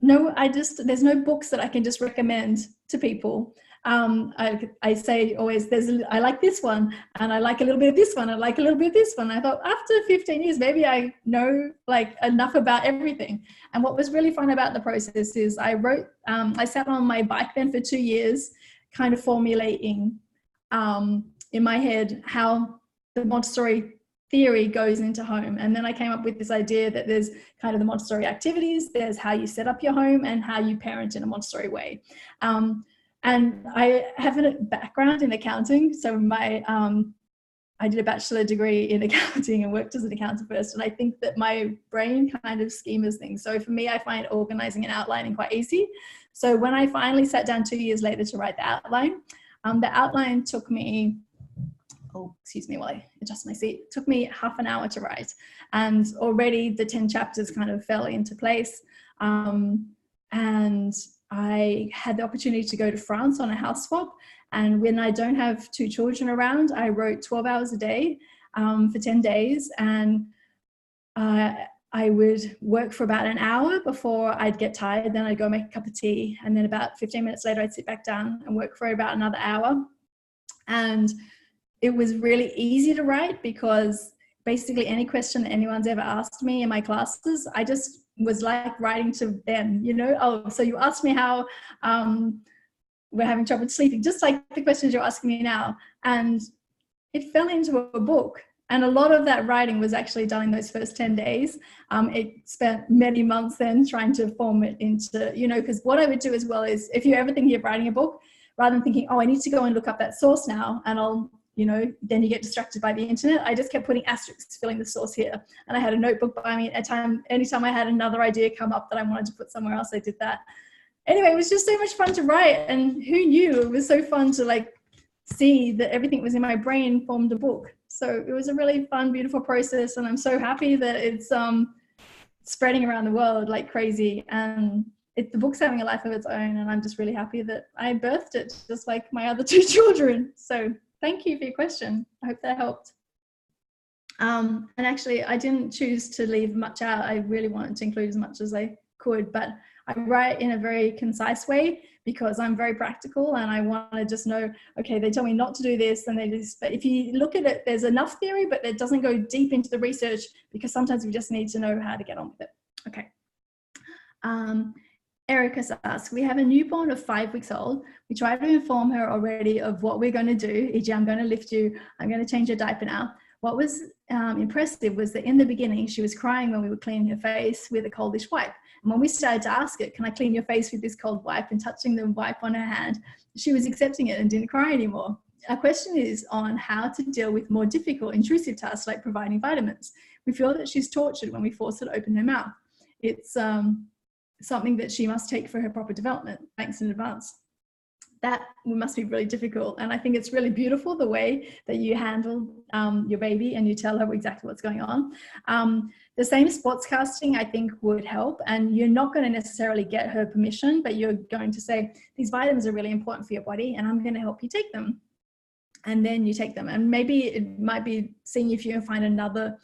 Speaker 1: no, there's no books that I can just recommend to people. I say always, I like this one, and I like a little bit of this one, I like a little bit of this one. I thought after 15 years, maybe I know like enough about everything. And what was really fun about the process is I sat on my bike then for 2 years, kind of formulating in my head how the Montessori theory goes into home. And then I came up with this idea that there's kind of the Montessori activities, there's how you set up your home and how you parent in a Montessori way. And I have a background in accounting. So I did a bachelor degree in accounting and worked as an accountant first. And I think that my brain kind of schemas things. So for me, I find organizing and outlining quite easy. So when I finally sat down 2 years later to write the outline took me, excuse me while I adjust my seat. It took me half an hour to write, and already the 10 chapters kind of fell into place. And I had the opportunity to go to France on a house swap. And when I don't have 2 children around, I wrote 12 hours a day for 10 days. And I would work for about an hour before I'd get tired. Then I'd go make a cup of tea. And then about 15 minutes later, I'd sit back down and work for about another hour. And it was really easy to write because basically any question that anyone's ever asked me in my classes, I just was like writing to them, you know, oh, so you asked me how we're having trouble sleeping, just like the questions you're asking me now. And it fell into a book. And a lot of that writing was actually done in those first 10 days. It spent many months then trying to form it into, you know, because what I would do as well is if you're ever thinking of writing a book, rather than thinking, oh, I need to go and look up that source now and I'll then you get distracted by the internet. I just kept putting asterisks, filling the source here. And I had a notebook by me anytime I had another idea come up that I wanted to put somewhere else, I did that. Anyway, it was just so much fun to write. And who knew it was so fun to like see that everything was in my brain formed a book. So it was a really fun, beautiful process. And I'm so happy that it's spreading around the world like crazy. And the book's having a life of its own. And I'm just really happy that I birthed it just like my other 2 children. So thank you for your question. I hope that helped. And actually, I didn't choose to leave much out. I really wanted to include as much as I could, but I write in a very concise way because I'm very practical and I want to just know, okay, they tell me not to do this and but if you look at it, there's enough theory, but it doesn't go deep into the research because sometimes we just need to know how to get on with it. Okay. Erica asks, we have a newborn of 5 weeks old. We try to inform her already of what we're going to do, e.g. I'm going to lift you, I'm going to change your diaper now. What was impressive was that in the beginning, she was crying when we were cleaning her face with a coldish wipe. And when we started to ask it, can I clean your face with this cold wipe, and touching the wipe on her hand, she was accepting it and didn't cry anymore. Our question is on how to deal with more difficult, intrusive tasks like providing vitamins. We feel that she's tortured when we force her to open her mouth. It's something that she must take for her proper development. Thanks in advance. That must be really difficult. And I think it's really beautiful the way that you handle your baby and you tell her exactly what's going on. The same sportscasting I think would help, and you're not going to necessarily get her permission, but you're going to say, these vitamins are really important for your body and I'm going to help you take them. And then you take them. And maybe it might be seeing if you can find another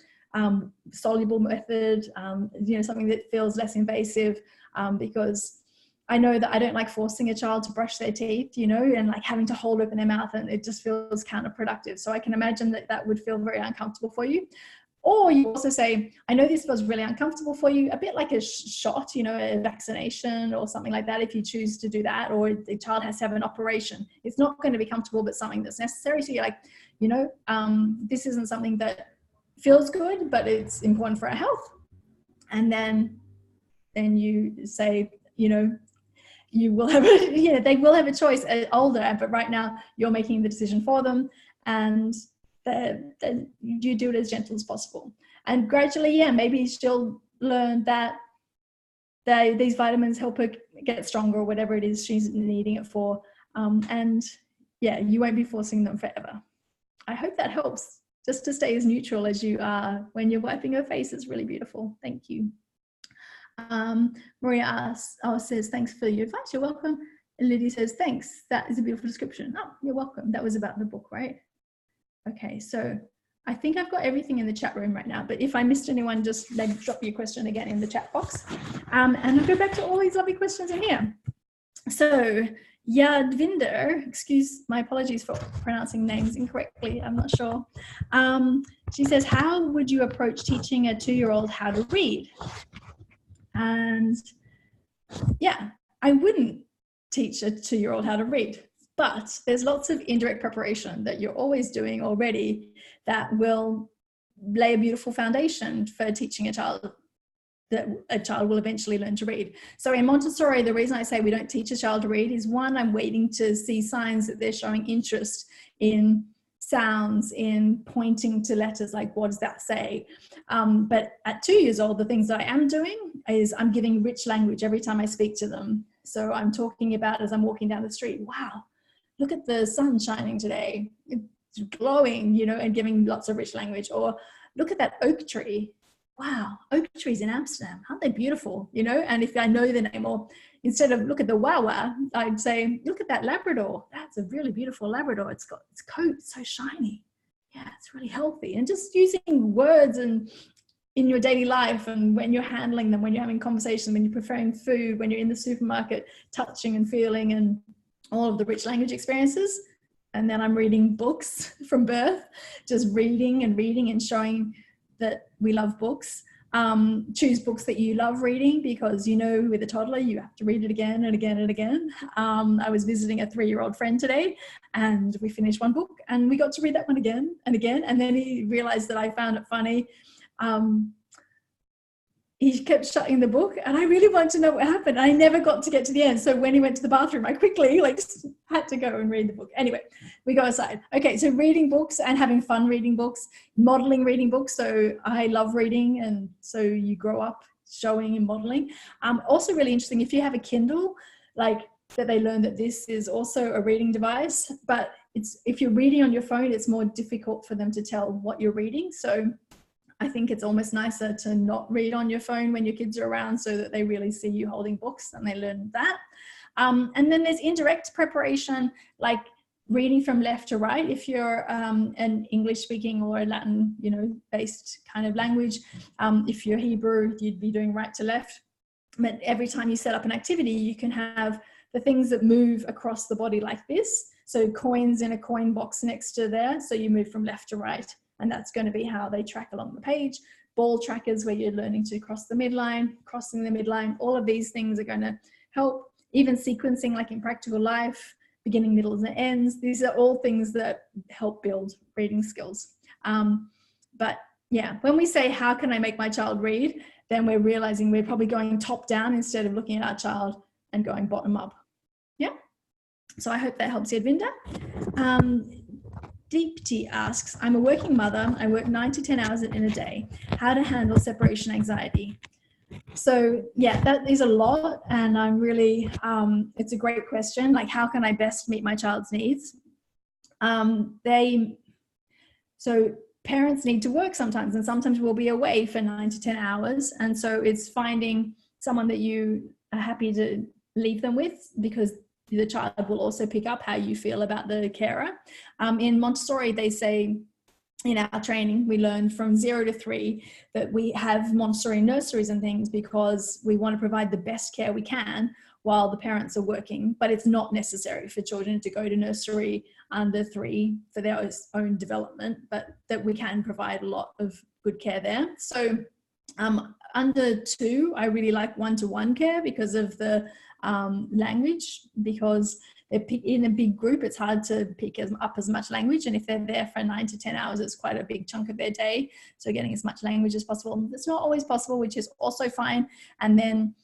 Speaker 1: soluble method, something that feels less invasive, because I know that I don't like forcing a child to brush their teeth, and like having to hold open their mouth, and it just feels counterproductive. So I can imagine that that would feel very uncomfortable for you. Or you also say, I know this feels really uncomfortable for you, a bit like a shot, a vaccination or something like that, if you choose to do that, or the child has to have an operation. It's not going to be comfortable, but something that's necessary. So you're like, this isn't something that feels good, but it's important for our health. And then you say, you will have they will have a choice older, but right now you're making the decision for them, and then you do it as gentle as possible. And gradually, maybe she'll learn that these vitamins help her get stronger, or whatever it is she's needing it for. And you won't be forcing them forever. I hope that helps. Just to stay as neutral as you are when you're wiping her face is really beautiful. Thank you. Maria says, thanks for your advice. You're welcome. And Lydia says, thanks. That is a beautiful description. Oh, you're welcome. That was about the book, right? Okay, so I think I've got everything in the chat room right now, but if I missed anyone, just maybe drop your question again in the chat box. And I'll go back to all these lovely questions in here. So Yadvinder, my apologies for pronouncing names incorrectly, I'm not sure. She says, how would you approach teaching a 2-year-old how to read? And I wouldn't teach a 2-year-old how to read, but there's lots of indirect preparation that you're always doing already that will lay a beautiful foundation for teaching a child that a child will eventually learn to read. So in Montessori, the reason I say we don't teach a child to read is, one, I'm waiting to see signs that they're showing interest in sounds, in pointing to letters, like what does that say? But at 2 years old, the things that I am doing is I'm giving rich language every time I speak to them. So I'm talking about, as I'm walking down the street, wow, look at the sun shining today, it's glowing, and giving lots of rich language. Or look at that oak tree. Wow, oak trees in Amsterdam, aren't they beautiful? And if I know the name, or instead of look at the wawa, I'd say, look at that Labrador. That's a really beautiful Labrador. It's got its coat so shiny. Yeah, it's really healthy. And just using words and in your daily life, and when you're handling them, when you're having conversations, when you're preparing food, when you're in the supermarket, touching and feeling, and all of the rich language experiences. And then I'm reading books from birth, just reading and showing that we love books. Choose books that you love reading, because with a toddler you have to read it again and again and again. I was visiting a 3-year-old friend today, and we finished one book and we got to read that one again and again, and then he realized that I found it funny. he kept shutting the book, and I really wanted to know what happened. I never got to get to the end. So when he went to the bathroom, I quickly had to go and read the book. Anyway, we go aside. Okay, so reading books and having fun reading books, modeling reading books. So I love reading, and so you grow up showing and modeling. Also really interesting, if you have a Kindle, like that they learn that this is also a reading device, but if you're reading on your phone, it's more difficult for them to tell what you're reading. So I think it's almost nicer to not read on your phone when your kids are around, so that they really see you holding books and they learn that. And then there's indirect preparation, like reading from left to right. If you're an English speaking or a Latin, based kind of language, if you're Hebrew, you'd be doing right to left. But every time you set up an activity, you can have the things that move across the body like this. So coins in a coin box next to there. So you move from left to right. And that's going to be how they track along the page. Ball trackers, where you're learning to cross the midline, crossing the midline. All of these things are going to help. Even sequencing, like in practical life, beginning, middles, and ends. These are all things that help build reading skills. But yeah, when we say, how can I make my child read? Then we're realizing we're probably going top down instead of looking at our child and going bottom up. Yeah. So I hope that helps you, Edvinda. Deepti asks, I'm a working mother. I work 9 to 10 hours in a day. How to handle separation anxiety? So yeah, that is a lot. And I'm really, it's a great question. Like, how can I best meet my child's needs? So parents need to work sometimes, and sometimes we'll be away for 9 to 10 hours. And so it's finding someone that you are happy to leave them with, because the child will also pick up how you feel about the carer. In Montessori, they say, in our training, we learned from 0 to 3 that we have Montessori nurseries and things because we want to provide the best care we can while the parents are working. But it's not necessary for children to go to nursery under 3 for their own development, but that we can provide a lot of good care there. So under 2, I really like one-to-one care because of the language, because they're in a big group, it's hard to pick up as much language. And if they're there for 9 to 10 hours, it's quite a big chunk of their day. So getting as much language as possible. It's not always possible, which is also fine. And then,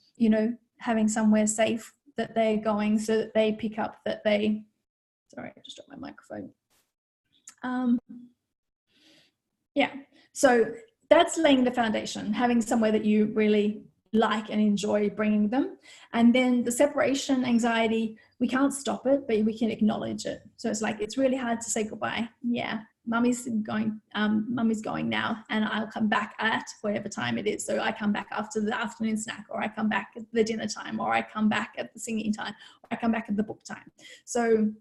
Speaker 1: having somewhere safe that they're going, so that they pick up that they, sorry, I just dropped my microphone. Yeah, so that's laying the foundation, having somewhere that you really like and enjoy bringing them. And then the separation anxiety, we can't stop it, but we can acknowledge it. So it's like, it's really hard to say goodbye. Yeah, mummy's going now, and I'll come back at whatever time it is. So I come back after the afternoon snack, or I come back at the dinner time, or I come back at the singing time, or I come back at the book time. So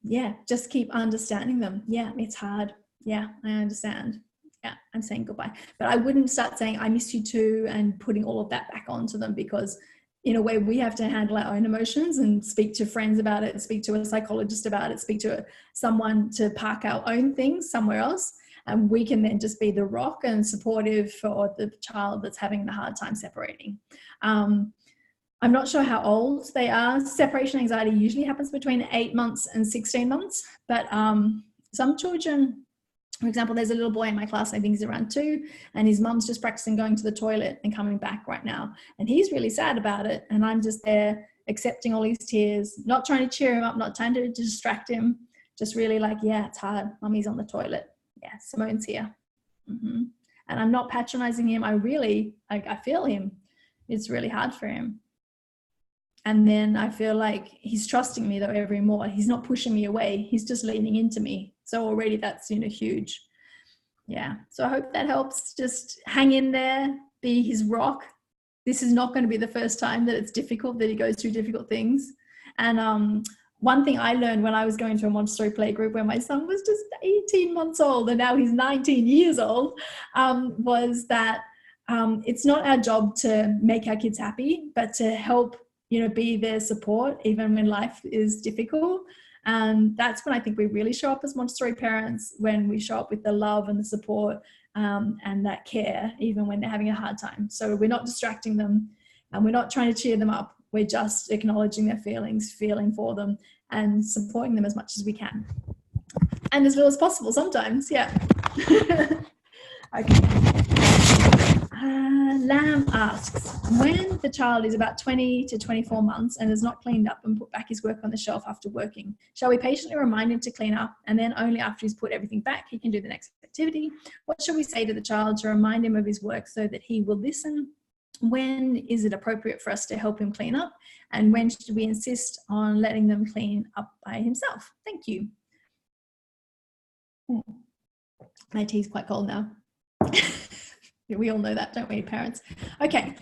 Speaker 1: yeah, just keep understanding them. Yeah, it's hard. Yeah, I understand. Yeah, I'm saying goodbye. But I wouldn't start saying, I miss you too, and putting all of that back onto them, because in a way we have to handle our own emotions and speak to friends about it, speak to a psychologist about it, speak to someone to park our own things somewhere else. And we can then just be the rock and supportive for the child that's having the hard time separating. I'm not sure how old they are. Separation anxiety usually happens between 8 months and 16 months. But some children, for example, there's a little boy in my class, I think he's around 2, and his mum's just practicing going to the toilet and coming back right now. And he's really sad about it. And I'm just there accepting all his tears, not trying to cheer him up, not trying to distract him, just really like, yeah, it's hard. Mummy's on the toilet. Yeah, Simone's here. And I'm not patronizing him. I feel him. It's really hard for him. And then I feel like he's trusting me though every more. He's not pushing me away. He's just leaning into me. So already that's, huge. Yeah. So I hope that helps. Just hang in there, be his rock. This is not going to be the first time that it's difficult, that he goes through difficult things. And one thing I learned when I was going to a Montessori playgroup where my son was just 18 months old and now he's 19 years old, was that it's not our job to make our kids happy, but to help, be their support even when life is difficult. And that's when I think we really show up as Montessori parents, when we show up with the love and the support and that care, even when they're having a hard time. So we're not distracting them and we're not trying to cheer them up. We're just acknowledging their feelings, feeling for them and supporting them as much as we can. And as little as possible sometimes, yeah. Okay. asks, when the child is about 20 to 24 months and has not cleaned up and put back his work on the shelf after working, shall we patiently remind him to clean up, and then only after he's put everything back he can do the next activity? What should we say to the child to remind him of his work so that he will listen? When is it appropriate for us to help him clean up? And when should we insist on letting them clean up by himself? Thank you. My tea's quite cold now. We all know that, don't we, parents? Okay.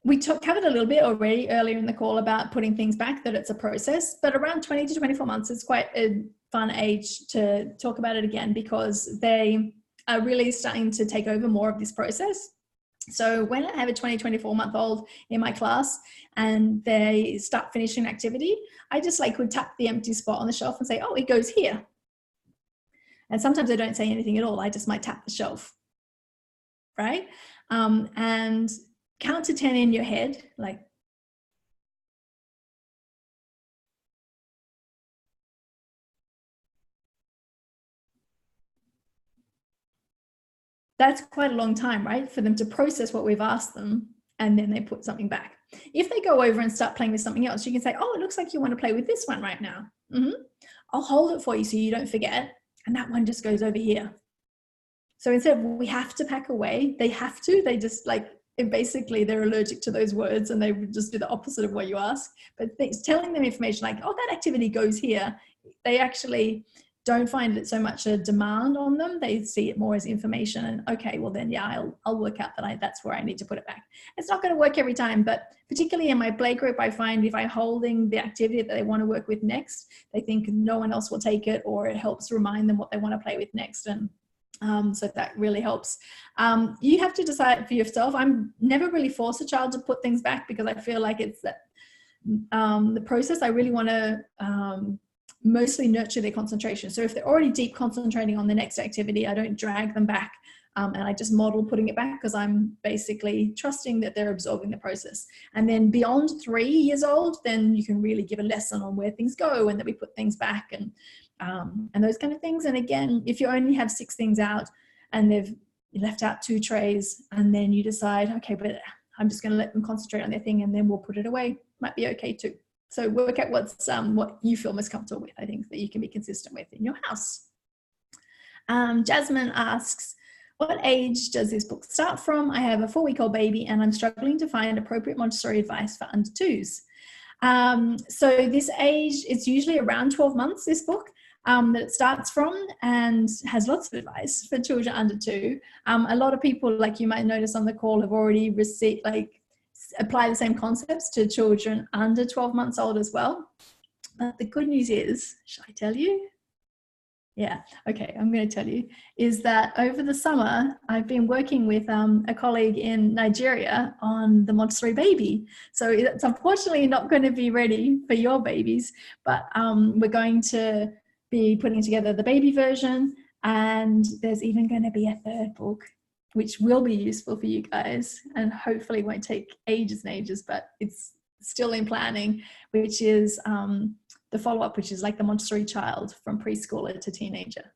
Speaker 1: We covered a little bit already earlier in the call about putting things back, that it's a process, but around 20 to 24 months is quite a fun age to talk about it again, because they are really starting to take over more of this process. So when I have a 24-month-old in my class and they start finishing an activity, I just would tap the empty spot on the shelf and say, oh, it goes here. And sometimes I don't say anything at all. I just might tap the shelf, right? And count to 10 in your head, that's quite a long time, right? For them to process what we've asked them, and then they put something back. If they go over and start playing with something else, you can say, oh, it looks like you want to play with this one right now. I'll hold it for you so you don't forget. And that one just goes over here. So instead of we have to pack away, they have to, they just basically they're allergic to those words and they would just do the opposite of what you ask. But telling them information oh, that activity goes here, they actually don't find it so much a demand on them. They see it more as information, and okay, well then, yeah, I'll work out that that's where I need to put it back. It's not going to work every time, but particularly in my play group, I find if I'm holding the activity that they want to work with next, they think no one else will take it, or it helps remind them what they want to play with next. And so that really helps. You have to decide for yourself. I'm never really force a child to put things back, because I feel like it's that the process. I really want to mostly nurture their concentration. So if they're already deep concentrating on the next activity, I don't drag them back, and I just model putting it back, because I'm basically trusting that they're absorbing the process. And then beyond 3 years old, then you can really give a lesson on where things go and that we put things back and those kind of things. And again, if you only have 6 things out and they've left out 2 trays, and then you decide, okay, but I'm just going to let them concentrate on their thing and then we'll put it away, might be okay too. So work out what you feel most comfortable with, I think, that you can be consistent with in your house. Jasmine asks, what age does this book start from? I have a 4-week-old baby and I'm struggling to find appropriate Montessori advice for under 2s. So this age, it's usually around 12 months, this book, that it starts from, and has lots of advice for children under 2. A lot of people, like you might notice on the call, have already received, apply the same concepts to children under 12 months old as well. But the good news is, shall I tell you? Yeah, okay, I'm going to tell you, is that over the summer, I've been working with a colleague in Nigeria on the Montessori baby. So it's unfortunately not going to be ready for your babies, but we're going to be putting together the baby version, and there's even going to be a 3rd book, which will be useful for you guys and hopefully won't take ages and ages, but it's still in planning, which is the follow-up, which is like the Montessori child from preschooler to teenager.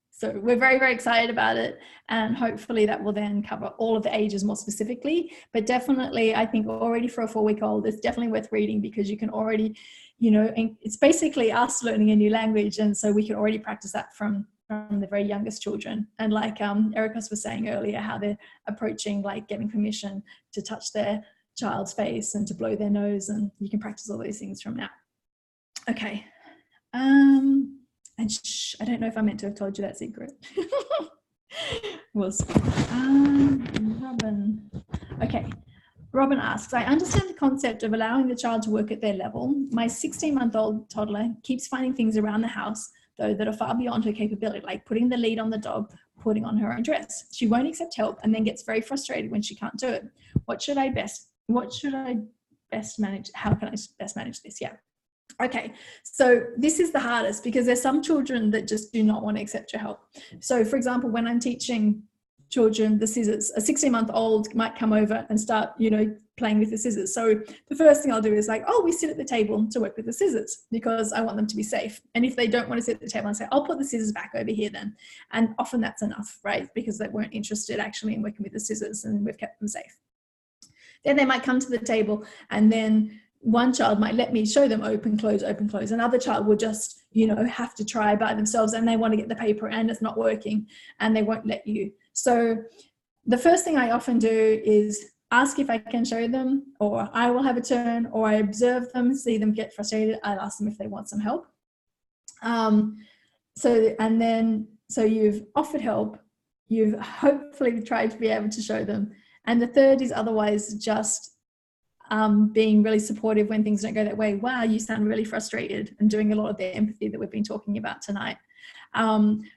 Speaker 1: So we're very, very excited about it, and hopefully that will then cover all of the ages more specifically. But definitely, I think already for a 4-week-old, it's definitely worth reading, because you can already, it's basically us learning a new language, and so we can already practice that from the very youngest children. And like Erica was saying earlier, how they're approaching getting permission to touch their child's face and to blow their nose, and you can practice all those things from now. Okay. And I don't know if I meant to have told you that secret. We'll see. Robin. Okay. Robin asks, I understand the concept of allowing the child to work at their level. My 16-month-old toddler keeps finding things around the house, though, that are far beyond her capability, like putting the lead on the dog, putting on her own dress. She won't accept help and then gets very frustrated when she can't do it. What should I best manage? How can I best manage this? Yeah. Okay, so this is the hardest, because there's some children that just do not want to accept your help. So for example, when I'm teaching children the scissors. A 16-month-old might come over and start, playing with the scissors. So the first thing I'll do is like, oh, we sit at the table to work with the scissors because I want them to be safe. And if they don't want to sit at the table, I say, I'll put the scissors back over here then. And often that's enough, right? Because they weren't interested actually in working with the scissors and we've kept them safe. Then they might come to the table and then one child might let me show them open, close. Another child will just, have to try by themselves and they want to get the paper and it's not working and they won't let you. So the first thing I often do is ask if I can show them, or I will have a turn, or I observe them, see them get frustrated. I'll ask them if they want some help. So you've offered help. You've hopefully tried to be able to show them. And the third is otherwise just being really supportive when things don't go that way. Wow, you sound really frustrated, and doing a lot of the empathy that we've been talking about tonight.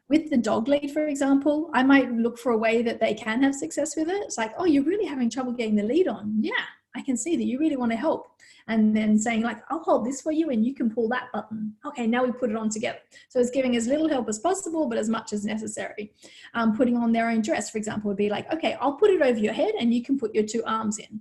Speaker 1: With the dog lead, for example, I might look for a way that they can have success with it. It's like, oh, you're really having trouble getting the lead on. Yeah, I can see that you really want to help. And then saying like, I'll hold this for you and you can pull that button. Okay, now we put it on together. So it's giving as little help as possible, but as much as necessary. Putting on their own dress, for example, would be like, okay, I'll put it over your head and you can put your two arms in.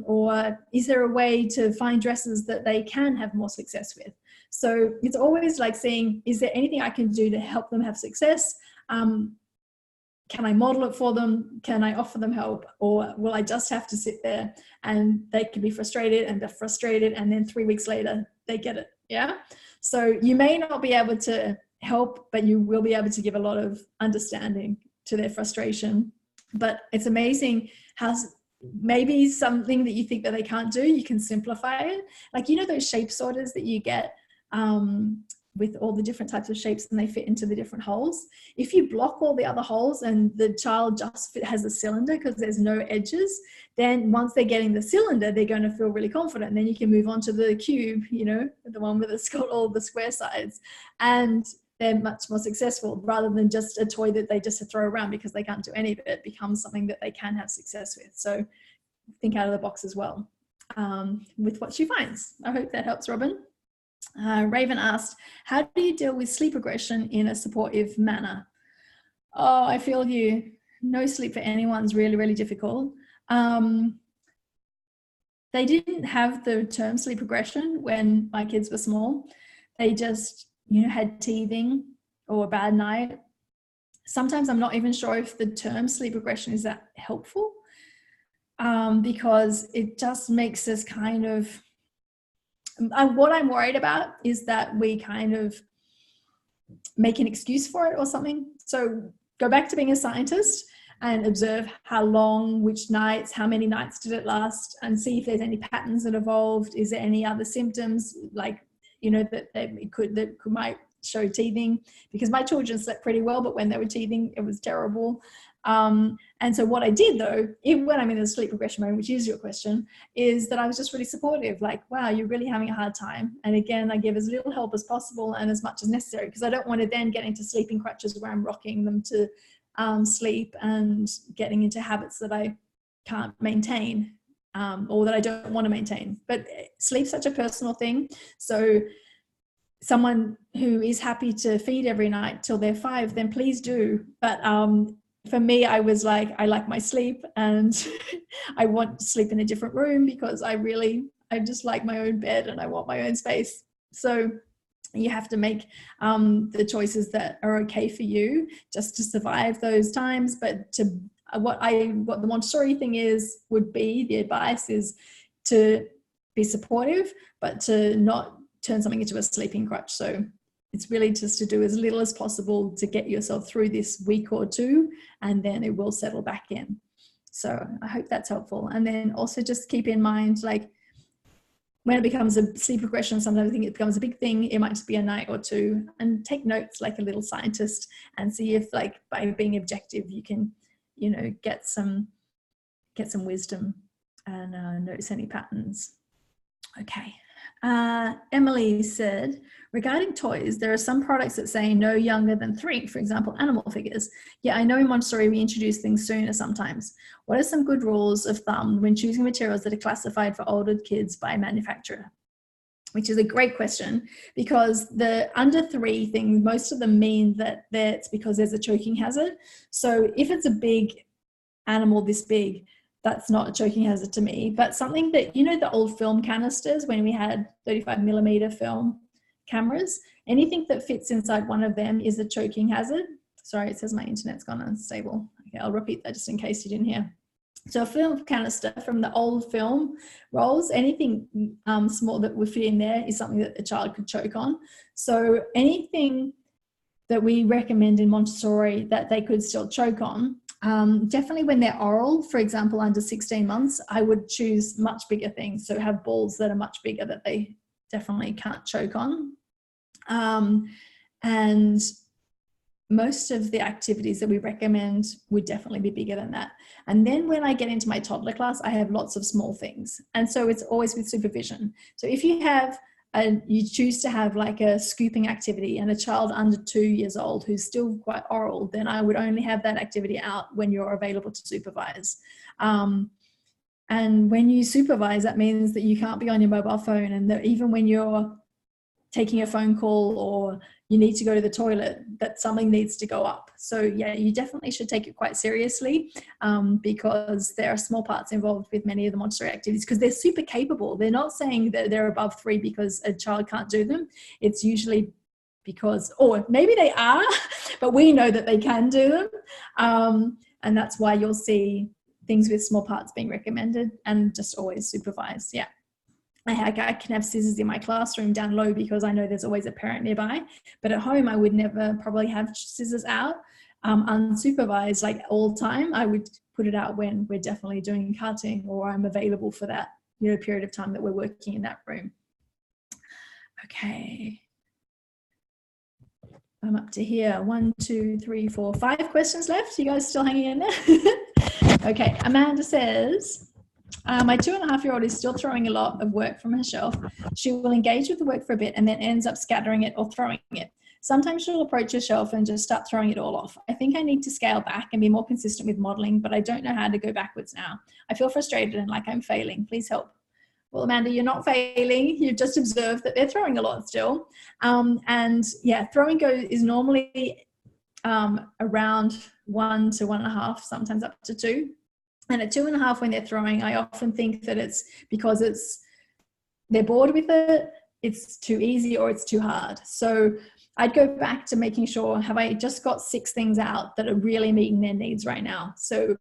Speaker 1: Or is there a way to find dresses that they can have more success with? So it's always like seeing, is there anything I can do to help them have success? Can I model it for them? Can I offer them help? Or will I just have to sit there and they can be frustrated and they're frustrated and then 3 weeks later they get it, yeah? So you may not be able to help, but you will be able to give a lot of understanding to their frustration. But it's amazing how maybe something that you think that they can't do, you can simplify it. Like, those shape sorters that you get with all the different types of shapes and they fit into the different holes. If you block all the other holes and the child just has a cylinder because there's no edges, then once they're getting the cylinder, they're going to feel really confident. And then you can move on to the cube, the one with it's got all the square sides. And they're much more successful rather than just a toy that they just throw around because they can't do any of it. It becomes something that they can have success with. So think out of the box as well with what she finds. I hope that helps, Robin. Raven asked, how do you deal with sleep aggression in a supportive manner? Oh, I feel you. No sleep for anyone's really, really difficult. They didn't have the term sleep aggression when my kids were small. They just, had teething or a bad night. Sometimes I'm not even sure if the term sleep aggression is that helpful because it just makes us kind of, what I'm worried about is that we kind of make an excuse for it or something. So go back to being a scientist and observe how long, which nights, how many nights did it last, and see if there's any patterns that evolved. Is there any other symptoms like, that might show teething? Because my children slept pretty well, but when they were teething, it was terrible. And so what I did though, even when I'm in a sleep regression mode, which is your question, is that I was just really supportive, like, wow, you're really having a hard time. And again, I give as little help as possible and as much as necessary, because I don't want to then get into sleeping crutches where I'm rocking them to sleep and getting into habits that I can't maintain or that I don't want to maintain. But sleep's such a personal thing. So someone who is happy to feed every night till they're 5, then please do. But for me, I was like, I like my sleep and I want to sleep in a different room because I just like my own bed and I want my own space. So you have to make the choices that are okay for you just to survive those times. But what the Montessori thing would be the advice is to be supportive, but to not turn something into a sleeping crutch. So it's really just to do as little as possible to get yourself through this week or 2, and then it will settle back in. So I hope that's helpful. And then also just keep in mind, like, when it becomes a sleep regression, sometimes I think it becomes a big thing. It might just be a night or 2, and take notes like a little scientist and see if, like, by being objective, you can, get some wisdom and notice any patterns. Okay. Emily said, regarding toys, there are some products that say no younger than 3, for example, animal figures. Yeah, I know in Montessori we introduce things sooner sometimes. What are some good rules of thumb when choosing materials that are classified for older kids by manufacturer? which is a great question, because the under 3 thing, most of them mean that it's because there's a choking hazard. So if it's a big animal this big, that's not a choking hazard to me. But something that, you know, the old film canisters when we had 35mm film cameras, anything that fits inside one of them is a choking hazard. Sorry, it says my internet's gone unstable. Okay, I'll repeat that just in case you didn't hear. So a film canister from the old film rolls, anything small that would fit in there is something that a child could choke on. So anything that we recommend in Montessori that they could still choke on, definitely when they're oral, for example, under 16 months, I would choose much bigger things. So have balls that are much bigger that they definitely can't choke on. And most of the activities that we recommend would definitely be bigger than that. And then when I get into my toddler class, I have lots of small things. And so it's always with supervision. So if you have you choose to have like a scooping activity and a child under 2 years old who's still quite oral, then I would only have that activity out when you're available to supervise. And when you supervise, that means that you can't be on your mobile phone, and that even when you're taking a phone call or you need to go to the toilet, that something needs to go up. So yeah, you definitely should take it quite seriously, because there are small parts involved with many of the Montessori activities, because they're super capable. They're not saying that they're above 3 because a child can't do them. It's usually because, or maybe they are, but we know that they can do them. And that's why you'll see things with small parts being recommended, and just always supervise. Yeah. I can have scissors in my classroom down low because I know there's always a parent nearby, but at home I would never probably have scissors out unsupervised like all the time. I would put it out when we're definitely doing cutting or I'm available for that, you know, period of time that we're working in that room. Okay. I'm up to here. 1, 2, 3, 4, 5 questions left. You guys still hanging in there? Okay. Amanda says, my 2.5-year-old is still throwing a lot of work from her shelf. She will engage with the work for a bit and then ends up scattering it or throwing it. Sometimes she'll approach her shelf and just start throwing it all off. I think I need to scale back and be more consistent with modeling, but I don't know how to go backwards now. I feel frustrated and like I'm failing. Please help. Well, Amanda, you're not failing. You've just observed that they're throwing a lot still. And yeah, throwing is normally around 1 to 1.5, sometimes up to 2. And at 2.5, when they're throwing, I often think that it's because they're bored with it, it's too easy, or it's too hard. So I'd go back to making sure, have I just got 6 things out that are really meeting their needs right now? So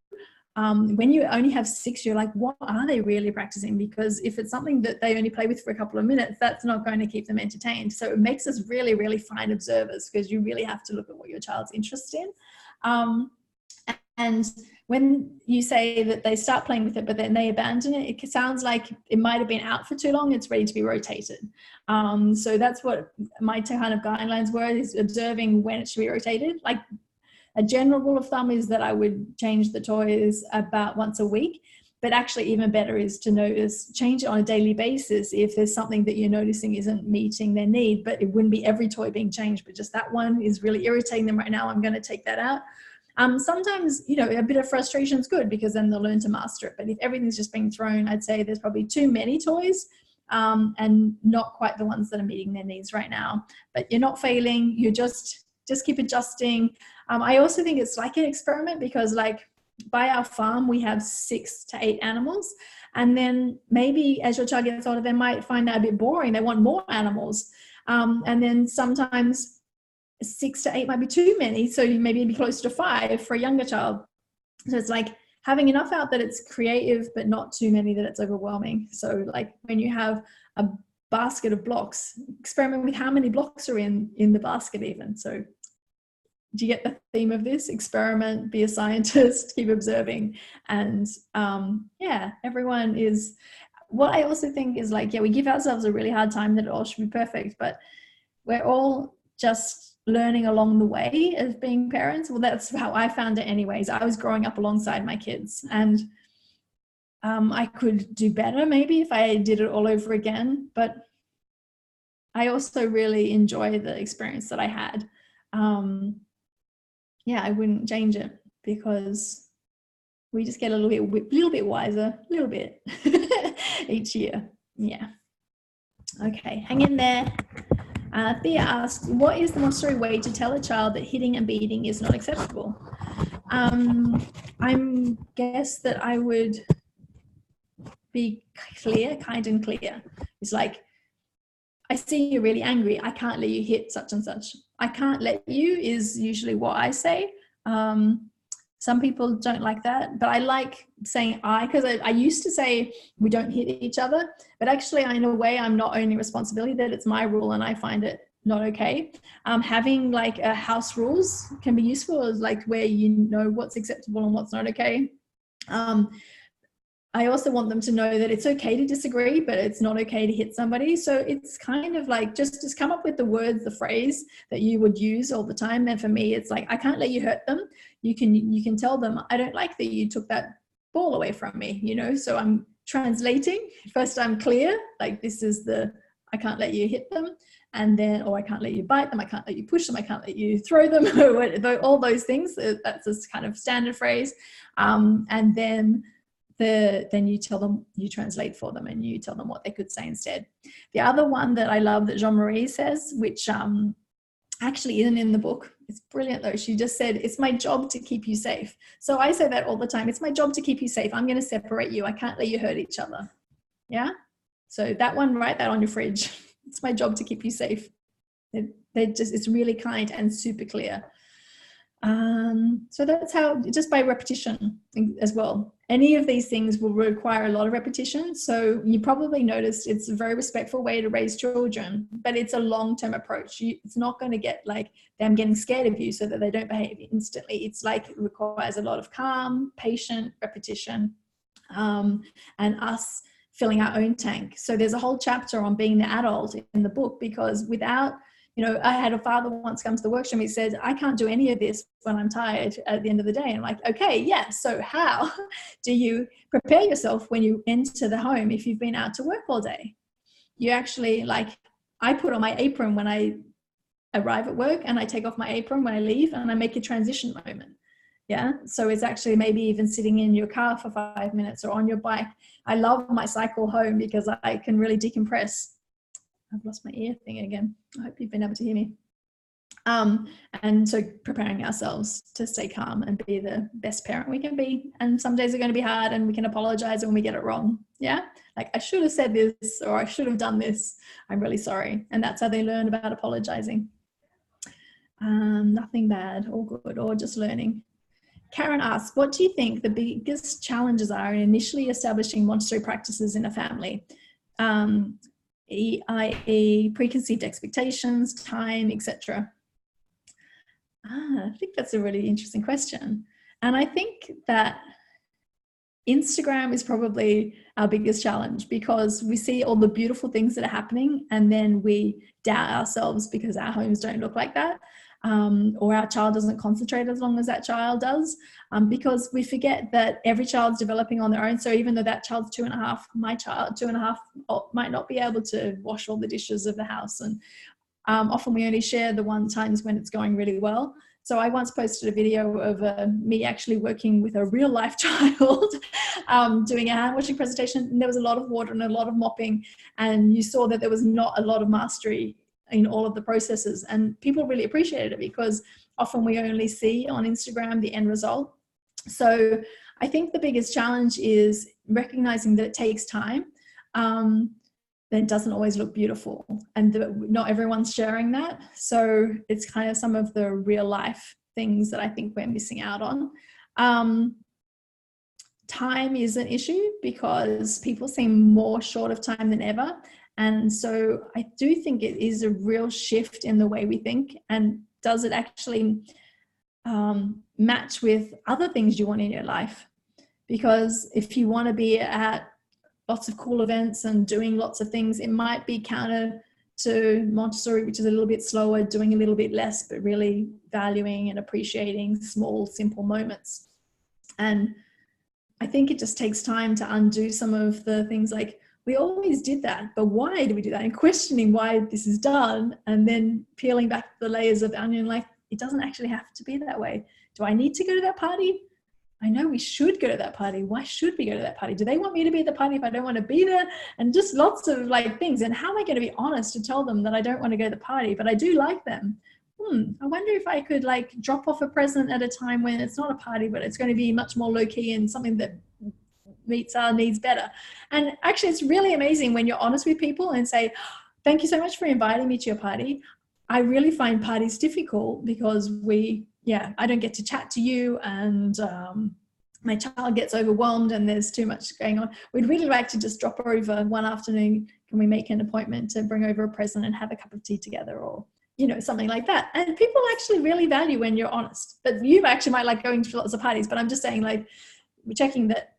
Speaker 1: when you only have 6, you're like, what are they really practicing? Because if it's something that they only play with for a couple of minutes, that's not going to keep them entertained. So it makes us really, really fine observers, because you really have to look at what your child's interested in. And when you say that they start playing with it, but then they abandon it, it sounds like it might have been out for too long. It's ready to be rotated. So that's what my kind of guidelines were, is observing when it should be rotated. Like a general rule of thumb is that I would change the toys about once a week. But actually even better is to change it on a daily basis if there's something that you're noticing isn't meeting their need. But it wouldn't be every toy being changed, but just that one is really irritating them right now. I'm going to take that out. Sometimes, you know, a bit of frustration is good, because then they'll learn to master it. But if everything's just being thrown, I'd say there's probably too many toys, and not quite the ones that are meeting their needs right now. But you're not failing. You just keep adjusting. I also think it's like an experiment, because like by our farm, we have 6 to 8 animals. And then maybe as your child gets older, they might find that a bit boring. They want more animals. And then sometimes 6 to 8 might be too many, so you maybe be closer to 5 for a younger child. So it's like having enough out that it's creative, but not too many that it's overwhelming. So like when you have a basket of blocks, experiment with how many blocks are in the basket even. So do you get the theme of this? Experiment, be a scientist, keep observing. And yeah, everyone is, what I also think is like, yeah, we give ourselves a really hard time that it all should be perfect, but we're all just learning along the way as being parents. Well, that's how I found it anyways. I was growing up alongside my kids, and I could do better maybe if I did it all over again, but I also really enjoy the experience that I had. Yeah, I wouldn't change it, because we just get a little bit wiser, a little bit each year. Yeah. Okay, hang in there. Thea asks, what is the Montessori way to tell a child that hitting and beating is not acceptable? I guess that I would be clear, kind and clear. It's like, I see you're really angry. I can't let you hit such and such. I can't let you is usually what I say. Some people don't like that, but I like saying because I used to say we don't hit each other, but actually in a way I'm not owning responsibility, that it's my rule and I find it not okay. Having like a house rules can be useful, like where you know what's acceptable and what's not okay. I also want them to know that it's okay to disagree, but it's not okay to hit somebody. So it's kind of like just come up with the words, the phrase that you would use all the time. And for me, it's like, I can't let you hurt them. You can tell them, I don't like that you took that ball away from me, you know? So I'm translating. First I'm clear, like this is I can't let you hit them. And then, or I can't let you bite them. I can't let you push them. I can't let you throw them, all those things. That's this kind of standard phrase. And then you tell them, you translate for them and you tell them what they could say instead. The other one that I love that Jean-Marie says, which actually isn't in the book, it's brilliant though. She just said, it's my job to keep you safe. So I say that all the time. It's my job to keep you safe. I'm going to separate you. I can't let you hurt each other. Yeah. So that one, write that on your fridge. It's my job to keep you safe. It's really kind and super clear. So that's how, just by repetition as well. Any of these things will require a lot of repetition. So you probably noticed it's a very respectful way to raise children, but it's a long-term approach. It's not going to get like them getting scared of you so that they don't behave instantly. It's like it requires a lot of calm, patient repetition, and us filling our own tank. So there's a whole chapter on being the adult in the book, because without, you know, I had a father once come to the workshop. He said, I can't do any of this when I'm tired at the end of the day. And I'm like, okay, yeah. So how do you prepare yourself when you enter the home if you've been out to work all day? You actually, like, I put on my apron when I arrive at work and I take off my apron when I leave, and I make a transition moment. Yeah. So it's actually maybe even sitting in your car for 5 minutes or on your bike. I love my cycle home because I can really decompress. I've lost my ear thing again. I hope you've been able to hear me. And so preparing ourselves to stay calm and be the best parent we can be. And some days are going to be hard and we can apologize when we get it wrong. Yeah. Like, I should have said this, or I should have done this. I'm really sorry. And that's how they learn about apologizing. Nothing bad, all good, or just learning. Karen asks, what do you think the biggest challenges are in initially establishing Montessori practices in a family? i.e. preconceived expectations, time, etc. I think that's a really interesting question. And I think that Instagram is probably our biggest challenge, because we see all the beautiful things that are happening and then we doubt ourselves because our homes don't look like that. Or our child doesn't concentrate as long as that child does, because we forget that every child's developing on their own. So even though that child's 2.5, my child 2.5 might not be able to wash all the dishes of the house. And often we only share the times when it's going really well. So I once posted a video of me actually working with a real life child doing a hand washing presentation. And there was a lot of water and a lot of mopping, and you saw that there was not a lot of mastery in all of the processes, and people really appreciated it, because often we only see on Instagram the end result. So I think the biggest challenge is recognizing that it takes time, that it doesn't always look beautiful, and not everyone's sharing that. So it's kind of some of the real life things that I think we're missing out on. Time is an issue because people seem more short of time than ever. And so I do think it is a real shift in the way we think. And does it actually match with other things you want in your life? Because if you want to be at lots of cool events and doing lots of things, it might be counter to Montessori, which is a little bit slower, doing a little bit less, but really valuing and appreciating small, simple moments. And I think it just takes time to undo some of the things like, we always did that, but why do we do that? And questioning why this is done, and then peeling back the layers of the onion, like, it doesn't actually have to be that way. Do I need to go to that party? I know we should go to that party. Why should we go to that party? Do they want me to be at the party if I don't want to be there? And just lots of like things. And how am I going to be honest to tell them that I don't want to go to the party, but I do like them? I wonder if I could like drop off a present at a time when it's not a party, but it's going to be much more low key and something that meets our needs better. And actually, it's really amazing when you're honest with people and say, thank you so much for inviting me to your party. I really find parties difficult because I don't get to chat to you, and my child gets overwhelmed and there's too much going on. We'd really like to just drop over one afternoon. Can we make an appointment to bring over a present and have a cup of tea together, or something like that? And people actually really value when you're honest. But you actually might like going to lots of parties, but I'm just saying, like, we're checking that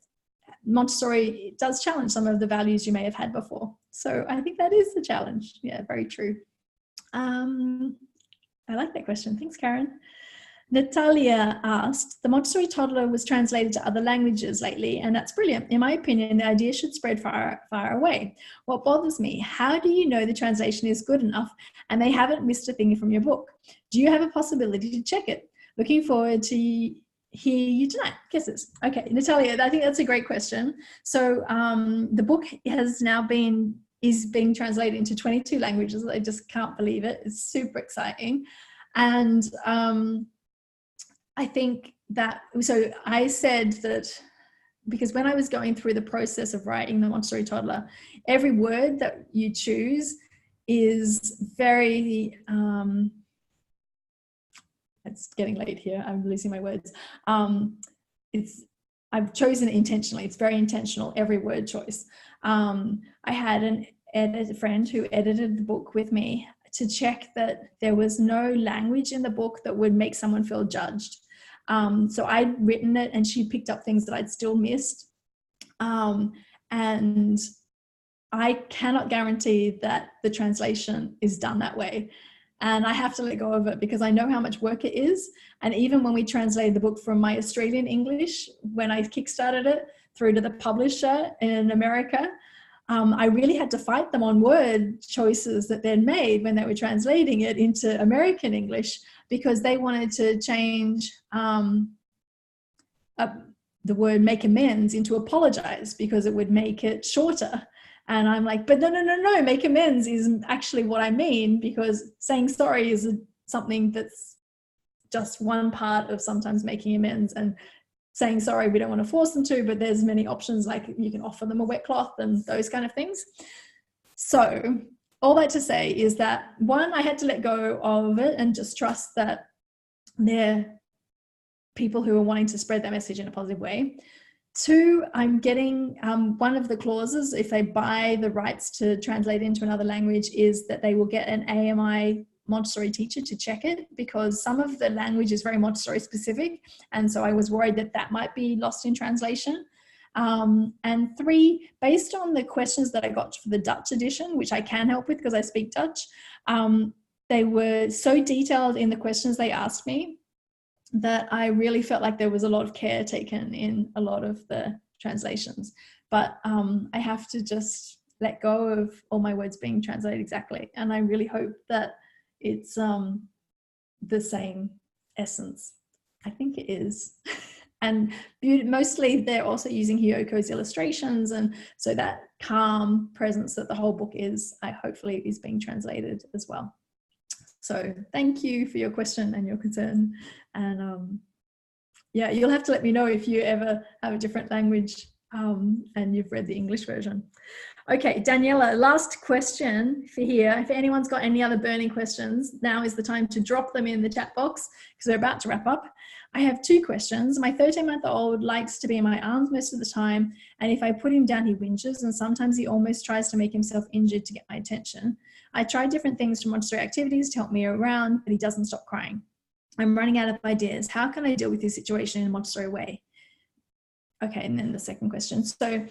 Speaker 1: Montessori does challenge some of the values you may have had before. So I think that is the challenge. Yeah, very true. I like that question. Thanks, Karen. Natalia asked, the Montessori Toddler was translated to other languages lately, and that's brilliant. In my opinion, the idea should spread far, far away. What bothers me, how do you know the translation is good enough and they haven't missed a thing from your book? Do you have a possibility to check it? Looking forward to hear you tonight. Kisses. Okay, Natalia, I think that's a great question. So the book is being translated into 22 languages. I just can't believe it. It's super exciting. And I think that, so I said that because when I was going through the process of writing the Montessori Toddler, every word that you choose is very, it's getting late here, I'm losing my words. I've chosen it intentionally. It's very intentional, every word choice. I had a friend who edited the book with me to check that there was no language in the book that would make someone feel judged. So I'd written it and she picked up things that I'd still missed. And I cannot guarantee that the translation is done that way. And I have to let go of it because I know how much work it is. And even when we translated the book from my Australian English, when I kickstarted it through to the publisher in America, I really had to fight them on word choices that they'd made when they were translating it into American English, because they wanted to change the word make amends into apologize because it would make it shorter. And I'm like, but no, make amends is actually what I mean, because saying sorry is something that's just one part of sometimes making amends, and saying sorry, we don't want to force them to, but there's many options, like you can offer them a wet cloth and those kind of things. So all that to say is that, one, I had to let go of it and just trust that they're people who are wanting to spread that message in a positive way. Two, I'm getting one of the clauses, if they buy the rights to translate into another language, is that they will get an AMI Montessori teacher to check it, because some of the language is very Montessori specific. And so I was worried that that might be lost in translation. And three, based on the questions that I got for the Dutch edition, which I can help with because I speak Dutch, they were so detailed in the questions they asked me that I really felt like there was a lot of care taken in a lot of the translations. But I have to just let go of all my words being translated exactly. And I really hope that it's the same essence. I think it is. And mostly they're also using Hiyoko's illustrations, and so that calm presence that the whole book is, hopefully is being translated as well. So thank you for your question and your concern. And yeah, you'll have to let me know if you ever have a different language and you've read the English version. Okay, Daniela, last question for here. If anyone's got any other burning questions, now is the time to drop them in the chat box because we're about to wrap up. I have two questions. My 13-month-old likes to be in my arms most of the time, and if I put him down, he whinges, and sometimes he almost tries to make himself injured to get my attention. I tried different things from Montessori activities to help me around, but he doesn't stop crying. I'm running out of ideas. How can I deal with this situation in a Montessori way? Okay, and then the second question. So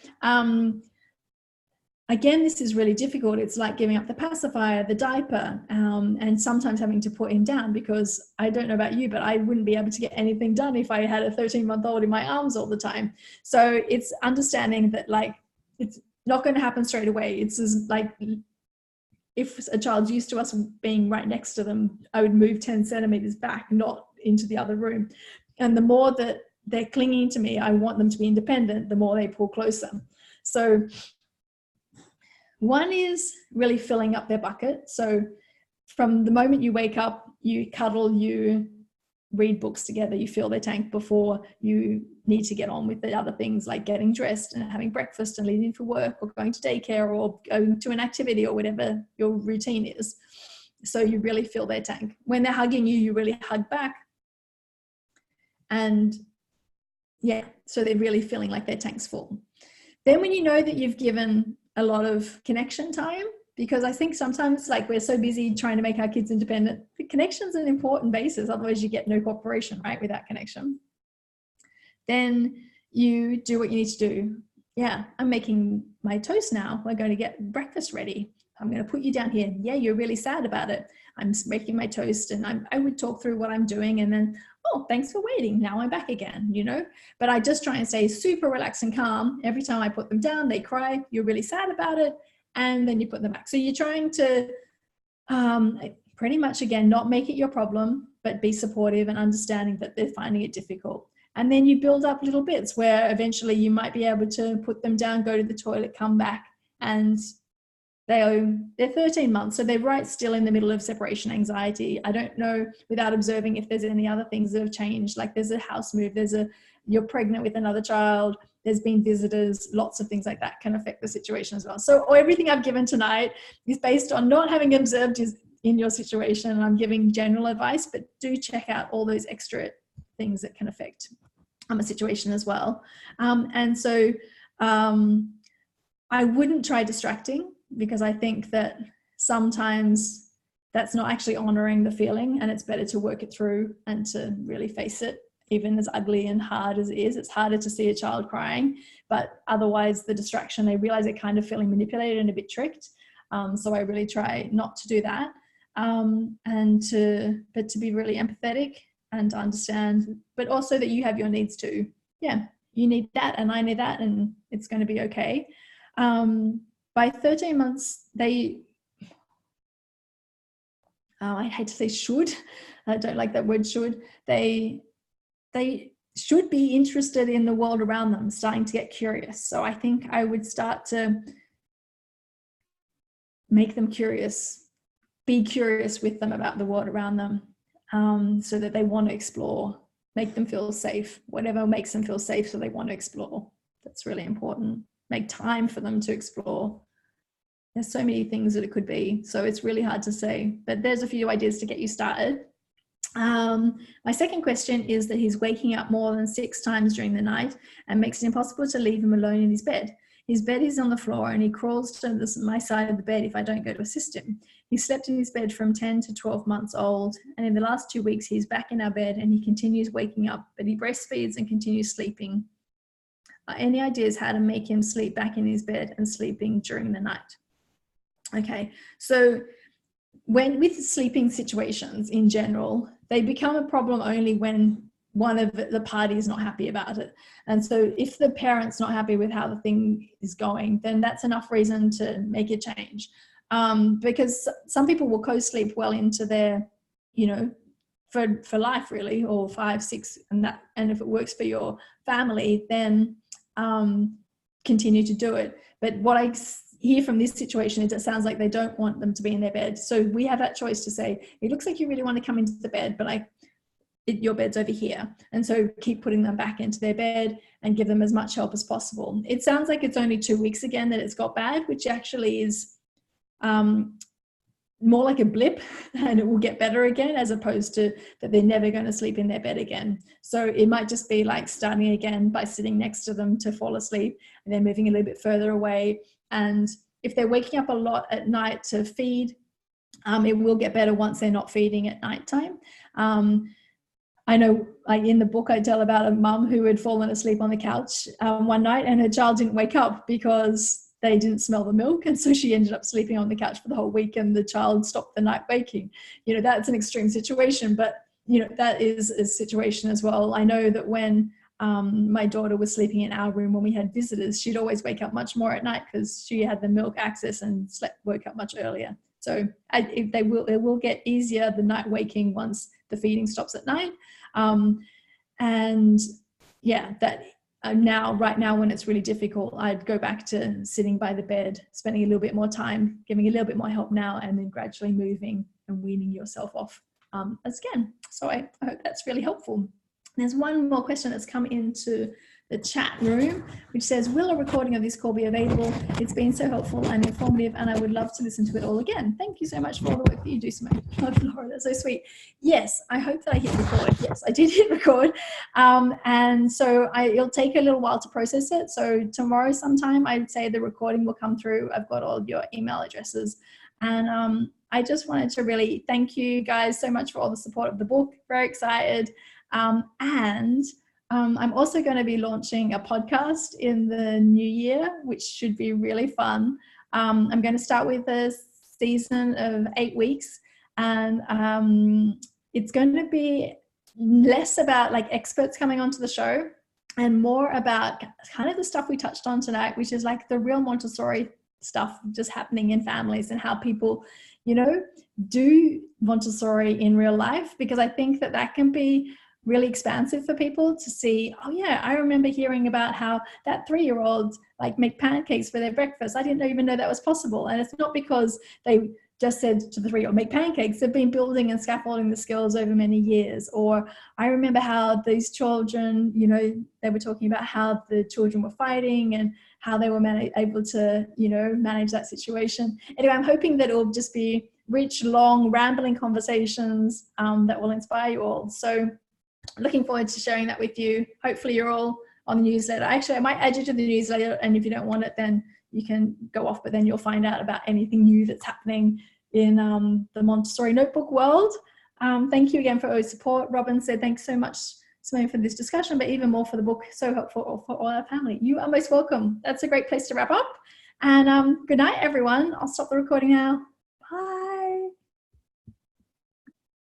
Speaker 1: again, this is really difficult. It's like giving up the pacifier, the diaper, and sometimes having to put him down, because I don't know about you, but I wouldn't be able to get anything done if I had a 13-month-old in my arms all the time. So it's understanding that, like, it's not going to happen straight away. It's as like, if a child's used to us being right next to them, I would move 10 centimeters back, not into the other room. And the more that they're clinging to me, I want them to be independent, the more they pull closer. So one is really filling up their bucket. So from the moment you wake up, you cuddle, you read books together, you fill their tank before you need to get on with the other things like getting dressed and having breakfast and leaving for work or going to daycare or going to an activity or whatever your routine is. So you really fill their tank. When they're hugging you, you really hug back. And yeah, so they're really feeling like their tank's full. Then when you know that you've given a lot of connection time, because I think sometimes like we're so busy trying to make our kids independent, the connection's an important basis, otherwise you get no cooperation, right, without connection. Then you do what you need to do. Yeah, I'm making my toast now. We're going to get breakfast ready. I'm going to put you down here. Yeah, you're really sad about it. I'm making my toast, and I would talk through what I'm doing, and then, oh, thanks for waiting. Now I'm back again, you know? But I just try and stay super relaxed and calm. Every time I put them down, they cry. You're really sad about it. And then you put them back. So you're trying to pretty much, again, not make it your problem, but be supportive and understanding that they're finding it difficult. And then you build up little bits where eventually you might be able to put them down, go to the toilet, come back, and they're 13 months. So they're right still in the middle of separation anxiety. I don't know, without observing, if there's any other things that have changed, like there's a house move, you're pregnant with another child, there's been visitors, lots of things like that can affect the situation as well. So everything I've given tonight is based on not having observed in your situation, and I'm giving general advice, but do check out all those extra things that can affect a situation as well. And so I wouldn't try distracting, because I think that sometimes that's not actually honoring the feeling, and it's better to work it through and to really face it. Even as ugly and hard as it is, it's harder to see a child crying, but otherwise the distraction, they realize they're kind of feeling manipulated and a bit tricked. So I really try not to do that, but to be really empathetic and to understand, but also that you have your needs too. Yeah, you need that and I need that, and it's going to be okay. By 13 months, I hate to say should, I don't like that word should, they should be interested in the world around them, starting to get curious. So I think I would start to make them curious, be curious with them about the world around them, so that they want to explore, make them feel safe, whatever makes them feel safe so they want to explore. That's really important. Make time for them to explore. There's so many things that it could be, so it's really hard to say, but there's a few ideas to get you started. My second question is that he's waking up more than 6 times during the night and makes it impossible to leave him alone in his bed. His bed is on the floor and he crawls to my side of the bed if I don't go to assist him. He slept in his bed from 10 to 12 months old, and in the last 2 weeks he's back in our bed and he continues waking up, but he breastfeeds and continues sleeping. Any ideas how to make him sleep back in his bed and sleeping during the night? Okay, so with sleeping situations in general, they become a problem only when one of the parties is not happy about it. And so if the parent's not happy with how the thing is going, then that's enough reason to make a change. Because some people will co-sleep well into their, for life really, or 5, 6, and if it works for your family, then continue to do it. But what I hear from this situation is it sounds like they don't want them to be in their bed. So we have that choice to say, it looks like you really want to come into the bed, but your bed's over here. And so keep putting them back into their bed and give them as much help as possible. It sounds like it's only 2 weeks again that it's got bad, which actually is more like a blip, and it will get better again, as opposed to that they're never going to sleep in their bed again. So it might just be like starting again by sitting next to them to fall asleep, and then moving a little bit further away. And if they're waking up a lot at night to feed, it will get better once they're not feeding at nighttime. I know, like in the book, I tell about a mum who had fallen asleep on the couch one night, and her child didn't wake up because they didn't smell the milk. And so she ended up sleeping on the couch for the whole week, and the child stopped the night waking. That's an extreme situation, but that is a situation as well. I know that when my daughter was sleeping in our room when we had visitors, she'd always wake up much more at night because she had the milk access and woke up much earlier. So it will get easier, the night waking, once the feeding stops at night. And yeah, that now, right now, when it's really difficult, I'd go back to sitting by the bed, spending a little bit more time, giving a little bit more help now, and then gradually moving and weaning yourself off again. So I hope that's really helpful. There's one more question that's come into the chat room, which says, will a recording of this call be available? It's been so helpful and informative, and I would love to listen to it all again. Thank you so much for all the work that you do, Simone. Oh, Laura, that's so sweet. Yes, I hope that I hit record. Yes, I did hit record. And so it'll take a little while to process it. So tomorrow sometime, I'd say the recording will come through. I've got all your email addresses. And I just wanted to really thank you guys so much for all the support of the book. Very excited. I'm also going to be launching a podcast in the new year, which should be really fun. I'm going to start with a season of 8 weeks, and it's going to be less about like experts coming onto the show and more about kind of the stuff we touched on tonight, which is like the real Montessori stuff just happening in families and how people, you know, do Montessori in real life, because I think that that can be really expansive for people to see, oh yeah, I remember hearing about how that 3-year-old like make pancakes for their breakfast. I didn't even know that was possible. And it's not because they just said to the 3-year-old, make pancakes. They've been building and scaffolding the skills over many years. Or I remember how these children, you know, they were talking about how the children were fighting and how they were able to, you know, manage that situation. Anyway, I'm hoping that it will just be rich, long, rambling conversations that will inspire you all. So looking forward to sharing that with you. Hopefully you're all on the newsletter. Actually, I might add you to the newsletter, and if you don't want it, then you can go off, but then you'll find out about anything new that's happening in the Montessori notebook world. Thank you again for all your support. Robin said, thanks so much, Simone, for this discussion, but even more for the book. So helpful for all our family. You are most welcome. That's a great place to wrap up. And good night, everyone. I'll stop the recording now.